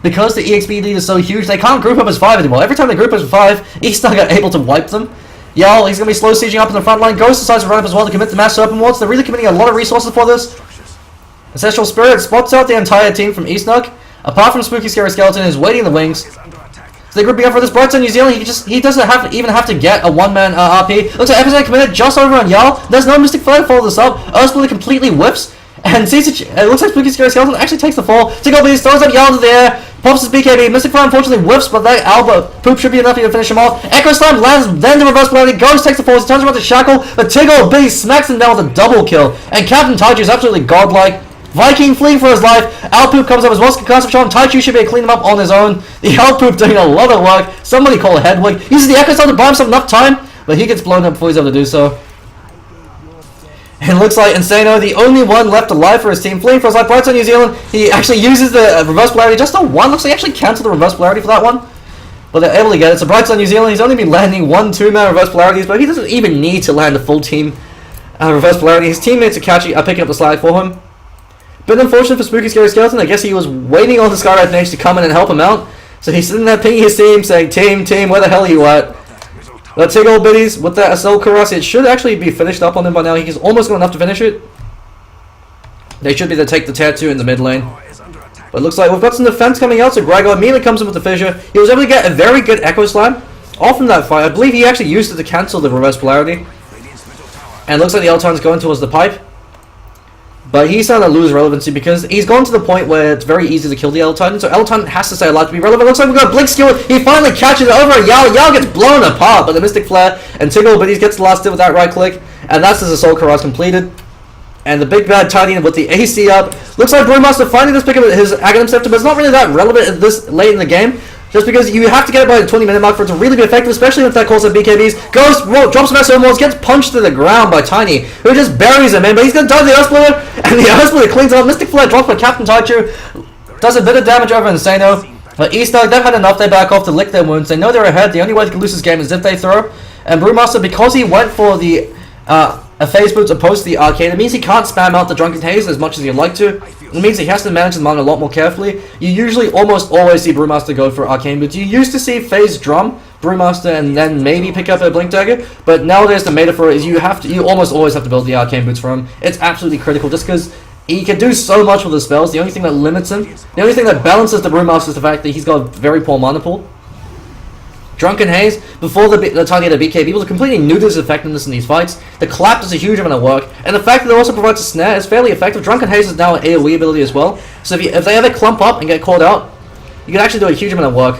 because the EXP lead is so huge, they can't group up as 5 anymore. Every time they group up as 5, eSnug are able to wipe them. Yao, he's going to be slow sieging up in the front line. Ghost decides to run up as well to commit the Mass Serpent Wards. They're really committing a lot of resources for this. Ancestral Spirit spots out the entire team from eSnug. Apart from Spooky Scary Skeleton, who's waiting in the wings. So they're grouping up for this Brightside New Zealand. He doesn't even have to get a 1-man RP. Looks like Epicenter committed just over on Yao. There's no Mystic Flare to follow this up. Earthsplitter completely whiffs. And it looks like Spooky Scary Skeleton actually takes the fall. Ticklebeast throws up Yao into the air. Pops his BKB. Mystic Flare unfortunately whiffs, but that Alba poop should be enough to finish him off. Echo Slam lands, then the reverse polarity. Ghost takes the fall. He turns around to Shackle. But Ticklebeast smacks him down with a double kill. And Captain Taichu is absolutely godlike. Viking fleeing for his life. Alpoop comes up as well. Cast Charm. Taichu should be able to clean him up on his own. The Alpoop doing a lot of work. Somebody call a Hedwig. Uses the Echo Slam to buy himself enough time, but he gets blown up before he's able to do so. And it looks like Insano, the only one left alive for his team, fleeing for his life. Brightside New Zealand, he actually uses the reverse polarity just on 1. Looks like he actually cancelled the reverse polarity for that one. But they're able to get it. So Brightside New Zealand, he's only been landing 1 2-man reverse polarities, but he doesn't even need to land a full team reverse polarity. His teammates are picking up the slack for him. Bit unfortunate for Spooky Scary Skeleton. I guess he was waiting on the Skywrath Mage to come in and help him out. So he's sitting there pinging his team, saying, Team, where the hell are you at? Let's take old biddies with that Assault Karasi. It should actually be finished up on him by now. He's almost got enough to finish it. They should be able to take the tier 2 in the mid lane. But it looks like we've got some defense coming out, so Gregor immediately comes in with the fissure. He was able to get a very good Echo Slam off from that fight. I believe he actually used it to cancel the reverse polarity. And it looks like the Elton's going towards the pipe. But he's starting to lose relevancy because he's gone to the point where it's very easy to kill the L-Titan, so L-Titan has to stay alive to be relevant. Looks like we've got a Blink Skewer. He finally catches it over Yao. Yao gets blown apart by the Mystic Flare, and Tiggle, but he gets the last hit with that right click. And that's his Assault Karate completed. And the big bad Tiny with the AC up. Looks like Brewmaster finally does pick up his Aghanim Scepter, but it's not really that relevant at this late in the game. Just because you have to get it by the 20-minute mark for it to really be effective, especially if that calls out BKBs. Goes, drops Master Emeralds, gets punched to the ground by Tiny, who just buries him in, but he's going to die to the Earthsplitter, and the Earthsplitter cleans up. Mystic Flare drops by Captain Taichu, does a bit of damage over Insano. But eSnug, they've had enough, they back off to lick their wounds. They know they're ahead, the only way they can lose this game is if they throw. And Brewmaster, because he went for the a phase boots opposed to the arcade, it means he can't spam out the Drunken Haze as much as he'd like to. It means he has to manage the mana a lot more carefully. You usually almost always see Brewmaster go for arcane boots. You used to see phase drum Brewmaster and then maybe pick up a Blink Dagger, but nowadays the meta for it is you almost always have to build the arcane boots for him. It's absolutely critical just because he can do so much with his spells. The only thing that limits him, the only thing that balances the Brewmaster is the fact that he's got a very poor mana pool. Drunken Haze, before the target of BKB, was completely neutered his effectiveness in these fights. The clap does a huge amount of work, and the fact that it also provides a snare is fairly effective. Drunken Haze is now an AoE ability as well, so if they ever clump up and get caught out, you can actually do a huge amount of work.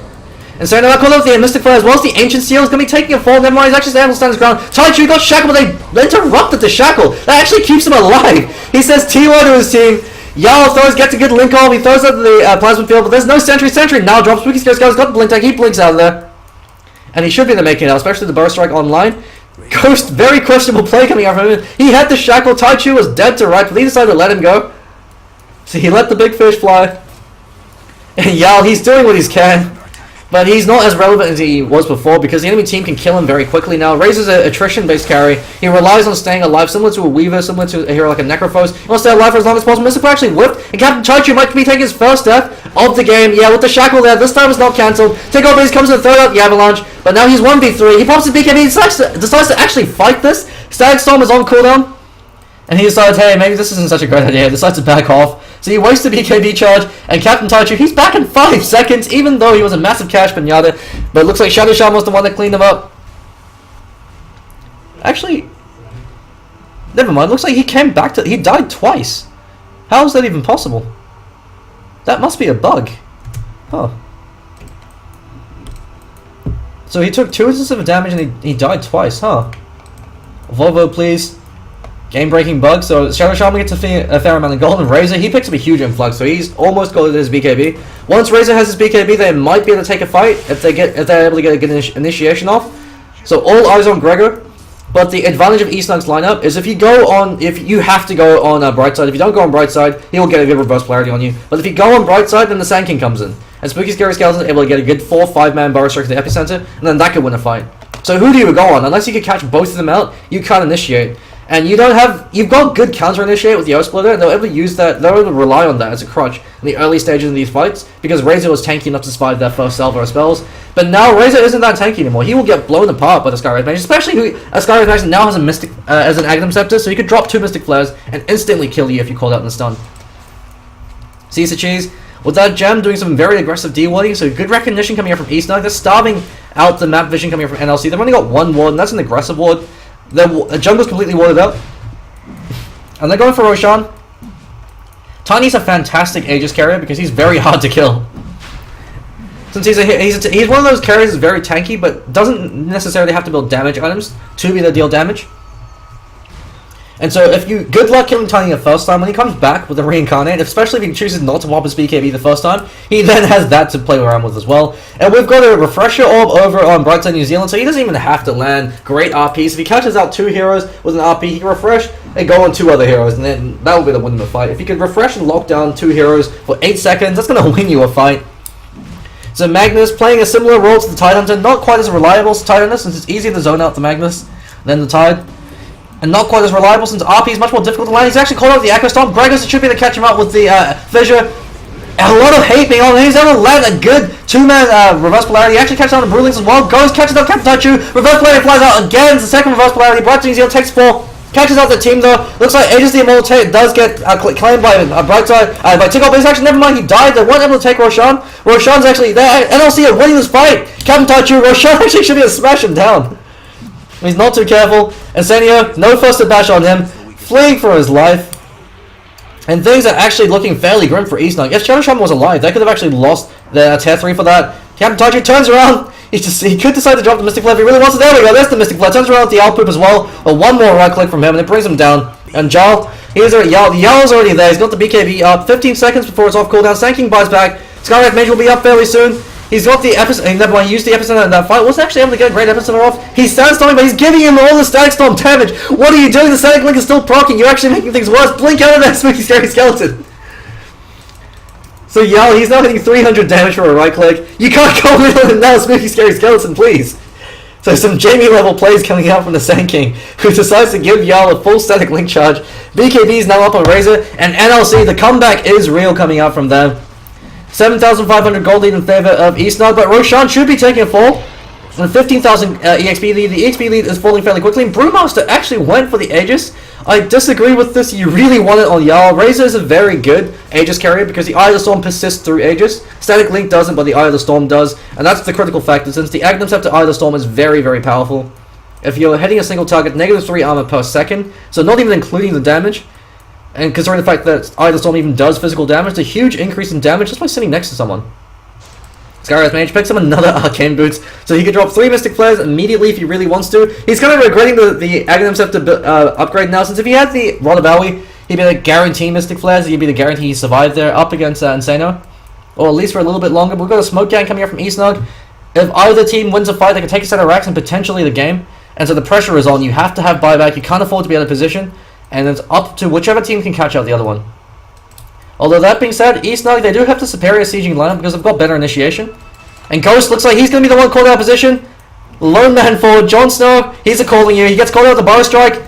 And so now I call out the Mystic Flare as well as the Ancient Seal is going to be taking a fall. Never mind, he's actually able to stand his ground. Taichu got shackled, but they interrupted the shackle. That actually keeps him alive. He says T1 to his team. Yao gets a good link off. He throws out the Plasma Field, but there's no Sentry. Sentry now drops. Spooky Scare's got the Blink Tag. He blinks out of there. And he should be in the making now, especially the Burst Strike online. Ghost, very questionable play coming out from him. He had the shackle. Taichu was dead to right, but he decided to let him go. So he let the big fish fly. And Yao, he's doing what he can. But he's not as relevant as he was before because the enemy team can kill him very quickly now. Razor's an attrition-based carry. He relies on staying alive, similar to a Weaver, similar to a hero like a Necrophos. He wants to stay alive for as long as possible. Mystic actually whipped, and Captain Taichu might be taking his first death of the game. Yeah, with the shackle there, this time it's not cancelled. Takeover base comes to throw out the Avalanche, but now he's 1v3. He pops his BKB, he decides to actually fight this. Static Storm is on cooldown, and he decides, hey, maybe this isn't such a great idea. He decides to back off. So he wastes the BKB charge, and Captain Taichu, he's back in 5 seconds, even though he was a massive cash pinata. But it looks like Shadow Shaman was the one that cleaned him up. Actually, never mind. Looks like he came back to... He died twice. How is that even possible? That must be a bug. Huh. So he took 2 instances of damage and he died twice, huh? Volvo, please. Game-breaking bug, so Shadow Shaman gets a fair amount of gold, and Razor, he picks up a huge influx, so he's almost golded his BKB. Once Razor has his BKB, they might be able to take a fight if they're able to get a good initiation off. So all eyes on Gregor, but the advantage of eSnug's lineup is if you have to go on Brightside. If you don't go on Brightside, he will get a good reverse polarity on you. But if you go on Brightside, then the Sand King comes in, and Spooky Scary Skeleton is able to get a good 4-5-man Burrow Strike to the epicenter, and then that could win a fight. So who do you go on? Unless you can catch both of them out, you can't initiate. And you've got good counter initiate with the O-Splitter, and they'll able to use that, they'll able to rely on that as a crutch in the early stages of these fights, because Razor was tanky enough to survive their first salvo of spells. But now Razor isn't that tanky anymore. He will get blown apart by the Skywrath Mage, especially a Skywrath Mage now has a Mystic, as an Aghanim Scepter, so he could drop 2 Mystic Flares and instantly kill you if you called out in the stun. Caesar Cheese, with that gem doing some very aggressive D-warding, so good recognition coming out from eSnug. They're starving out the map vision coming out from NLC. They've only got 1 ward, and that's an aggressive ward. The jungle's completely warded up. And they're going for Roshan. Tiny's a fantastic Aegis carrier because he's very hard to kill. Since he's one of those carriers that's very tanky, but doesn't necessarily have to build damage items to be able to deal damage. And so good luck killing Tiny the first time. When he comes back with the Reincarnate, especially if he chooses not to whop his BKB the first time, he then has that to play around with as well. And we've got a Refresher Orb over on Brightside New Zealand, so he doesn't even have to land great RPs. If he catches out 2 heroes with an RP, he can refresh and go on 2 other heroes, and then that will be the win of the fight. If he can refresh and lock down 2 heroes for 8 seconds, that's going to win you a fight. So Magnus playing a similar role to the Tidehunter, not quite as reliable as Tidehunter, since it's easier to zone out the Magnus than the Tide. And not quite as reliable since RP is much more difficult to land. He's actually called out the Echo Storm. Gregos should be able to catch him out with the Fissure. A lot of hate being on him. He's able to land a good 2-man reverse polarity. He actually catches out the Brewlings as well. Goes, catches out Captain Taichu. Reverse polarity flies out again. It's the second reverse polarity. Brightside New Zealand takes 4. Catches out the team though. Looks like Aegis the Immortal does get claimed by Brightside. By Tickle, but he's actually, never mind, he died. They weren't able to take Roshan. Roshan's actually, NLC are winning this fight. Captain Taichu, Roshan actually should be able to smash him down. He's not too careful. And Senio, no first to bash on him, fleeing for his life. And things are actually looking fairly grim for eSnug. If Shadow Shaman was alive, they could have actually lost their tier 3 for that. Captain Taichu turns around. He could decide to drop the Mystic Flare if he really wants it. There we go, there's the Mystic Flare. Turns around with the Outpoop as well. But one more right click from him and it brings him down. And Jarl, Yarl's already there. He's got the BKB up. 15 seconds before it's off cooldown. Sand King buys back. Skywrath Mage will be up fairly soon. He's got the epicenter. Never mind, he used the epicenter in that fight. Wasn't actually able to get a great epicenter off. He's Static Storming, but he's giving him all the Static Storm damage. What are you doing? The Static Link is still proccing. You're actually making things worse. Blink out of that Spooky Scary Skeleton. So Yarl, he's now hitting 300 damage for a right click. You can't go in on him now, Spooky Scary Skeleton, please. So some Jamie level plays coming out from the Sand King, who decides to give Yarl a full Static Link charge. BKB is now up on Razor, and NLC, the comeback is real coming out from them. 7,500 gold lead in favor of eSnug, but Roshan should be taking a fall. And 15,000 EXP lead. The EXP lead is falling fairly quickly. And Brewmaster actually went for the Aegis. I disagree with this. You really want it on Yarl. Razor is a very good Aegis carrier because the Eye of the Storm persists through Aegis. Static Link doesn't, but the Eye of the Storm does. And that's the critical factor since the Aghanim Scepter Eye of the Storm is very, very powerful. If you're hitting a single target, -3 armor per second, so not even including the damage. And considering the fact that Eye of the Storm even does physical damage, it's a huge increase in damage just by sitting next to someone. Skywrath Mage picks up another Arcane Boots, so he can drop 3 Mystic Flares immediately if he really wants to. He's kind of regretting the Aghanim Scepter upgrade now, since if he had the Rod of Owie, he'd be like guarantee Mystic Flares, he'd be the guarantee he survived there up against Insano. Or at least for a little bit longer. But we've got a Smoke Gang coming up from eSnug. If either team wins a fight, they can take a set of racks and potentially the game. And so the pressure is on. You have to have buyback, you can't afford to be out of position. And it's up to whichever team can catch out the other one. Although that being said, eSnug, they do have the superior sieging lineup because they've got better initiation. And Ghost looks like he's going to be the one called out of position. Lone man forward, Jon Snow, he's calling you. He gets called out with the Bow Strike.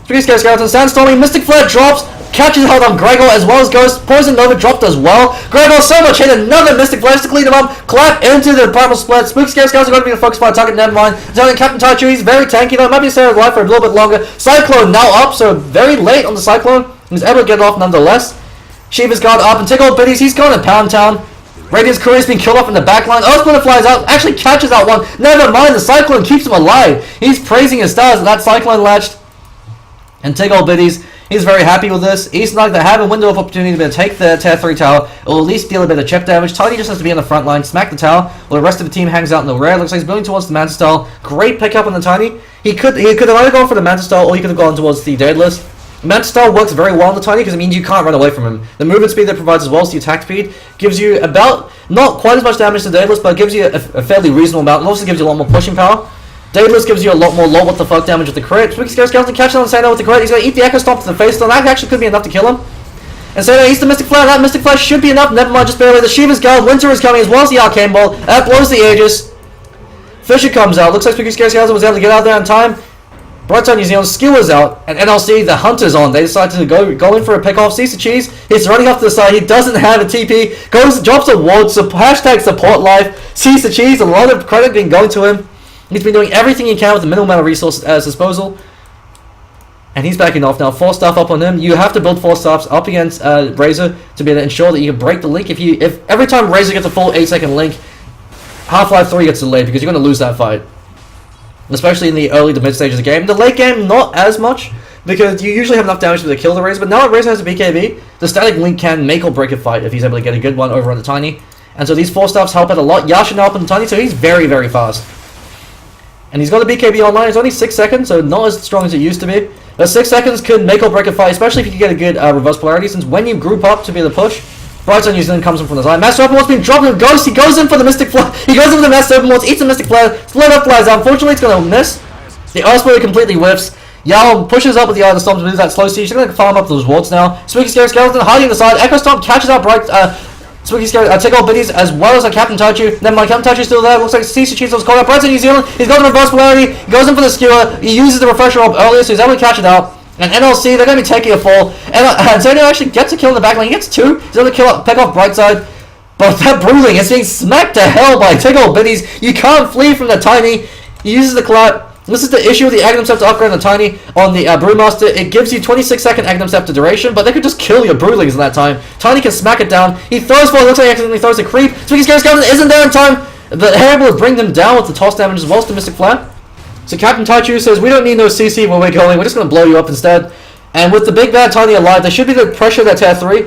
3 Scare Skeleton, Sandstorming, Mystic Flare drops, catches out on Gregor as well as Ghost. Poison Nova dropped as well. Gregor so much hit, another Mystic Flare to clean him up. Clap into the Primal Split. Spooky Scare Skeleton going to be the focus fire target, never mind. Telling Captain Taichu, he's very tanky though. Might be staying alive for a little bit longer. Cyclone now up, so very late on the Cyclone. He's able to get it off nonetheless. Shiva's Guard up and Tickle Biddies, he's going to Pound Town. Radiant's Courier's been killed off in the backline. Earthsplitter flies out, actually catches out one. Never mind, the Cyclone keeps him alive. He's praising his stars that Cyclone latched. And Tickle Biddies, he's very happy with this. eSnug, they have a window of opportunity to take the Tier 3 tower, or at least deal a bit of chip damage. Tiny just has to be on the front line, smack the tower, while the rest of the team hangs out in the rear. Looks like he's building towards the Manta Style. Great pickup on the Tiny. He could have either gone for the Manta Style, or he could have gone towards the Daedalus. Manta Style works very well on the Tiny because it means you can't run away from him. The movement speed that provides as well as the attack speed gives you about, not quite as much damage to Daedalus, but it gives you a fairly reasonable amount, and also gives you a lot more pushing power. Daedalus gives you a lot more low what the fuck damage with the crit. Spooky Scare Skeleton catches on Insano with the crit. He's going to eat the Echo Stomp to the face, so that actually could be enough to kill him. Insano eats the Mystic Flare. That Mystic Flare should be enough. Never mind, just barely. The Shiva's Guard. Winter is coming as well as the Arcane Ball. That blows the Aegis. Fisher comes out. Looks like Spooky Scare Skeleton was able to get out there in time. Brightside New Zealand skewers out, and NLC, the Hunter's on. They decide to go in for a pick-off. Sees the cheese. He's running off to the side. He doesn't have a TP. Drops a ward. Hashtag support life. Sees the cheese. A lot of credit being going to him. He's been doing everything he can with the minimal amount of resources at his disposal. And he's backing off now. 4 staff up on him. You have to build 4 staffs up against Razor to be able to ensure that you can break the link. If every time Razor gets a full 8-second link, Half-Life 3 gets delayed because you're going to lose that fight. Especially in the early to mid stages of the game. The late game, not as much, because you usually have enough damage to kill the Razor, but now that Razor has a BKB, the Static Link can make or break a fight if he's able to get a good one over on the Tiny. And so these 4 staffs help out a lot. Yasha now up on the Tiny, so he's very, very fast. And he's got a BKB online, it's only 6 seconds, so not as strong as it used to be. But 6 seconds could make or break a fight, especially if you can get a good reverse polarity, since when you group up to be able to push, Brightside New Zealand comes in from the side. Master Weapon what's been dropped with Ghost. He goes in for the Mystic Flare. He goes in for the Master Weapon eats the Mystic Flare. Split up flies out. Unfortunately, it's going to miss. The Earthsplitter completely whiffs. Yarl pushes up with the Eye of the Storm to move that slow siege. He's going to farm up those wards now. Spooky Scary Skeleton hiding the side. Echo Stomp catches out Spooky Scary Tickle Biddies as well as Captain Taichu. Never mind, Captain Taichu's still there. Looks like CC Cheese was called out. Brightside New Zealand. He's got the reverse polarity. He goes in for the skewer. He uses the refresher orb earlier, so he's able to catch it out. And NLC, they're going to be taking a fall. And Zeno actually gets a kill in the backline. He gets 2. He's able to pick off Brightside. But that Bruising is being smacked to hell by Tickle Biddies. You can't flee from the Tiny. He uses the clap. This is the issue with the Aghanim Scepter upgrade on the Tiny. On the Brewmaster, it gives you 26-second Aghanim Scepter duration, but they could just kill your Broodlings in that time. Tiny can smack it down. He throws for it. Looks like he accidentally throws a creep. Spooky Scary Skeleton isn't there in time. But they're able to bring them down with the toss damage as well as the Mystic Flare. So Captain Taichu says, we don't need no CC where we're going. We're just going to blow you up instead. And with the big bad Tiny alive, they should be able to pressure their Tier 3.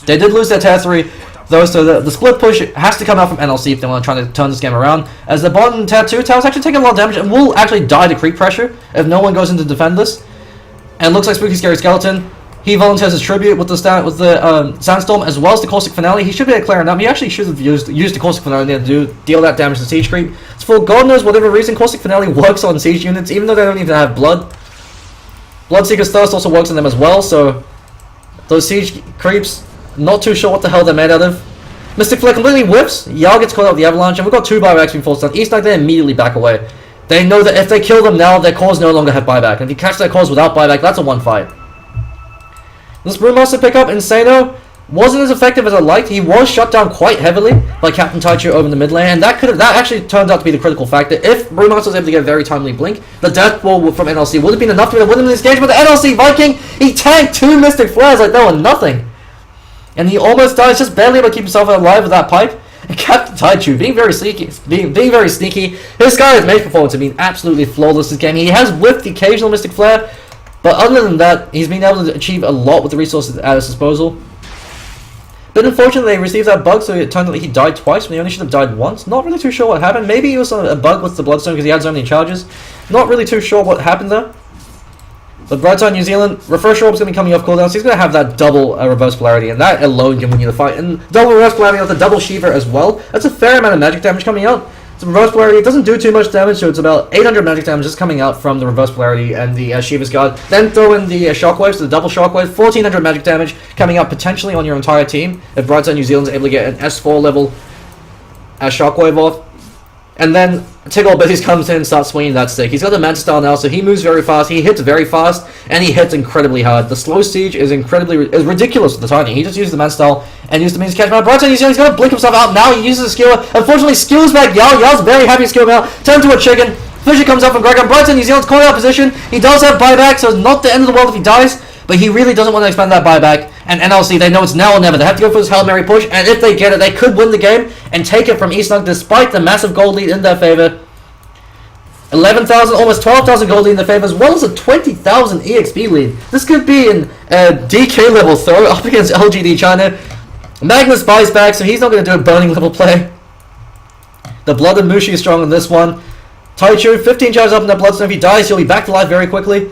They did lose their Tier 3. though, so the split push has to come out from NLC if they want to try to turn this game around, as the bottom tier 2 towers actually taking a lot of damage and will actually die to creep pressure if no one goes in to defend this. And it looks like Spooky Scary Skeleton, he volunteers his tribute with the Sandstorm as well as the Caustic Finale. He should be able to clear it up. He actually should have used the Caustic Finale to deal that damage to Siege Creep. So for God knows whatever reason, Caustic Finale works on Siege units, even though they don't even have Blood. Bloodseeker's Thirst also works on them as well, so those Siege Creeps, not too sure what the hell they're made out of. Mystic Flare completely whiffs, Yarl gets caught out with the Avalanche, and we've got 2 buybacks being forced down. eSnug, they immediately back away. They know that if they kill them now, their cores no longer have buyback, and if you catch their cores without buyback, that's a 1 fight. This Brewmaster pickup, Insano, wasn't as effective as I liked. He was shut down quite heavily by Captain Taichu over in the mid lane, and that actually turned out to be the critical factor. If Brewmaster was able to get a very timely blink, the death ball from NLC would have been enough to win him this game, but the NLC Viking, he tanked 2 Mystic Flares like they were nothing. And he almost dies, just barely able to keep himself alive with that pipe. And Captain Taichu being very sneaky, being very sneaky. His Skywrath Mage performance has been absolutely flawless this game. He has whiffed the occasional Mystic Flare, but other than that, he's been able to achieve a lot with the resources at his disposal. But unfortunately, he received that bug, so it turned out he died twice when he only should have died once. Not really too sure what happened. Maybe it was a bug with the Bloodstone because he had so many charges. Not really too sure what happened there. But Brightside New Zealand, Refresher Orb's going to be coming off cooldown, so he's going to have that double reverse polarity, and that alone can win you the fight. And double reverse polarity with the double Shiva as well. That's a fair amount of magic damage coming out. So reverse polarity, it doesn't do too much damage, so it's about 800 magic damage just coming out from the reverse polarity and the Shiva's Guard. Then throw in the shockwaves, so the double shockwave, 1400 magic damage coming out potentially on your entire team if Brightside New Zealand's able to get an S4 level shockwave off. And then Tiggle Bitties comes in and starts swinging that stick. He's got the Manta style now, so he moves very fast, he hits very fast, and he hits incredibly hard. The slow siege is ridiculous with the timing. He just uses the Manta style and uses the means to catch him out. Brightside New Zealand's going to blink himself out now. He uses a skewer. Unfortunately, skewers back Yarl. Yarl's very happy to skewer him out. Turn to a chicken. Fisher comes up from Gregor. Brightside New Zealand's calling out position. He does have buyback, so it's not the end of the world if he dies, but he really doesn't want to expand that buyback. And NLC, they know it's now or never. They have to go for this Hail Mary push, and if they get it, they could win the game and take it from eSnug despite the massive gold lead in their favor. 11,000, almost 12,000 gold lead in their favor, as well as a 20,000 EXP lead. This could be an DK level throw up against LGD China. Magnus buys back, so he's not going to do a burning level play. The Blood and Mushi is strong on this one. Taichu, 15 charges up in that Bloodstone. If he dies, he'll be back to life very quickly.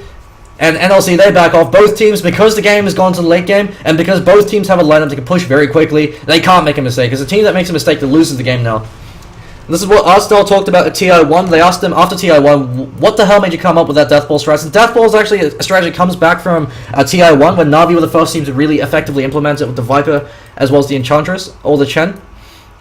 And NLC, they back off. Both teams, because the game has gone to the late game, and because both teams have a lineup that can push very quickly, they can't make a mistake. Because a team that makes a mistake that loses the game now. And this is what Arsdale talked about at TI1. They asked him after TI1, what the hell made you come up with that Death Ball strategy? And Death Ball is actually a strategy that comes back from TI1, when Na'Vi were the first team to really effectively implement it with the Viper, as well as the Enchantress, or the Chen.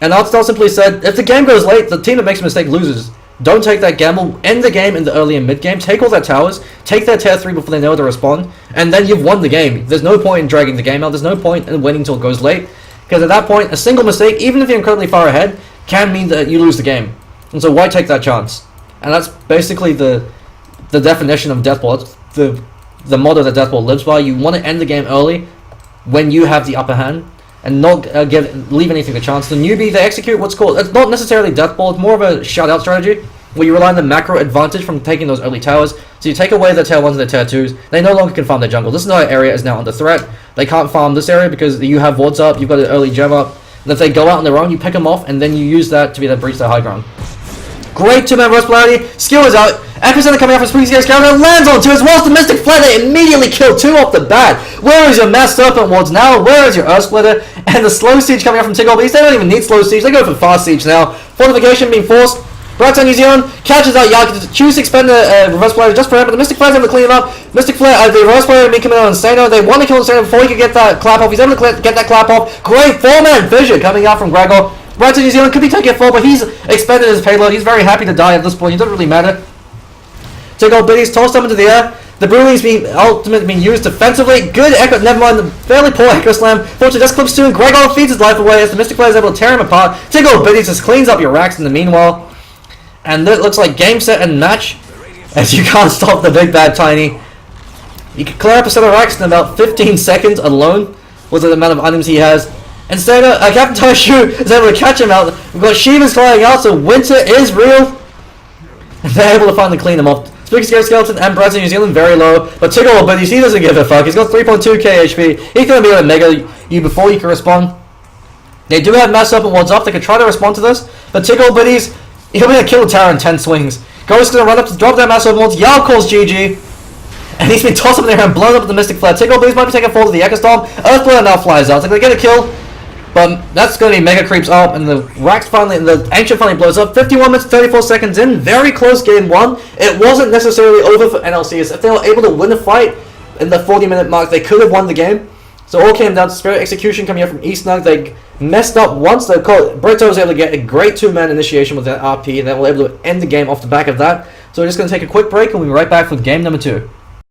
And Arsdale simply said, if the game goes late, the team that makes a mistake loses. Don't take that gamble. End the game in the early and mid game. Take all their towers. Take their tier 3 before they know how to respond. And then you've won the game. There's no point in dragging the game out. There's no point in waiting until it goes late. Because at that point, a single mistake, even if you're incredibly far ahead, can mean that you lose the game. And so why take that chance? And that's basically the definition of Death Ball. It's the motto that Death Ball lives by. You want to end the game early when you have the upper hand. And not leave anything to chance. The newbie, they execute what's called, it's not necessarily Death Ball, it's more of a shutout strategy, where you rely on the macro advantage from taking those early towers. So you take away their tier 1s and their tier 2s, they no longer can farm their jungle. This entire area is now under threat. They can't farm this area because you have wards up, you've got an early gem up, and if they go out on their own, you pick them off, and then you use that to be able to breach their high ground. Great 2-man reverse polarity, skill is out, Epicenter coming out from Spooky Scary Skeleton, lands on 2 as well as the Mystic Flare. They immediately kill 2 off the bat. Where is your Mass Serpent Wards now? Where is your Earth Splitter? And the slow siege coming out from Tiggle Beast. They don't even need slow siege, they go for fast siege now. Fortification being forced. Brightside New Zealand catches out Yark to choose to expend the reverse polarity just for him, but the Mystic Flare's able to clean him up. Mystic Flare, the reverse polarity being coming out on Insano. They want to kill Insano before he can get that clap off. He's able to get that clap off. Great 4-man fissure coming out from Gregor. Brightside New Zealand could be taking it full, but he's expended his payload. He's very happy to die at this point. It doesn't really matter. Take out Biddies, toss them into the air. The Brewling's ultimately being used defensively. Good echo, never mind the fairly poor echo slam. Fortunately, just clips 2 and Gregor feeds his life away as the Mystic Flare is able to tear him apart. Take out Biddies, just cleans up your racks in the meanwhile. And it looks like game, set, and match, as you can't stop the big bad Tiny. You can clear up a set of racks in about 15 seconds alone with the amount of items he has. Instead, Captain Taishu is able to catch him out. We've got Shiva's flying out, so winter is real. And they're able to finally clean him off. Spooky Scary Skeleton and Brightside New Zealand very low, but Tiggle Buddies, he doesn't give a fuck. He's got 3.2k HP. He's going to be able to mega you before you can respond. They do have Mess Up and Ward's Up. They could try to respond to this. But Tickle, but he'll be able to kill Terra in 10 swings. Ghost going to run up to drop that Mess Up and Wards. Yao calls GG. And he's been tossed up in the air and blown up with the Mystic Flare. Tickle Bees might be taking fall to the Echo Storm. Earthblade now flies out. So they get a kill. But that's going to be Mega Creeps up. And the Rax finally, the Ancient finally blows up. 51 minutes, 34 seconds in. Very close game 1. It wasn't necessarily over for NLCs. If they were able to win the fight in the 40-minute mark, they could have won the game. So all came down to Spirit Execution coming up from eSnug. They messed up once. Brito was able to get a great 2-man initiation with that RP. And they were able to end the game off the back of that. So we're just going to take a quick break and we'll be right back with game number 2.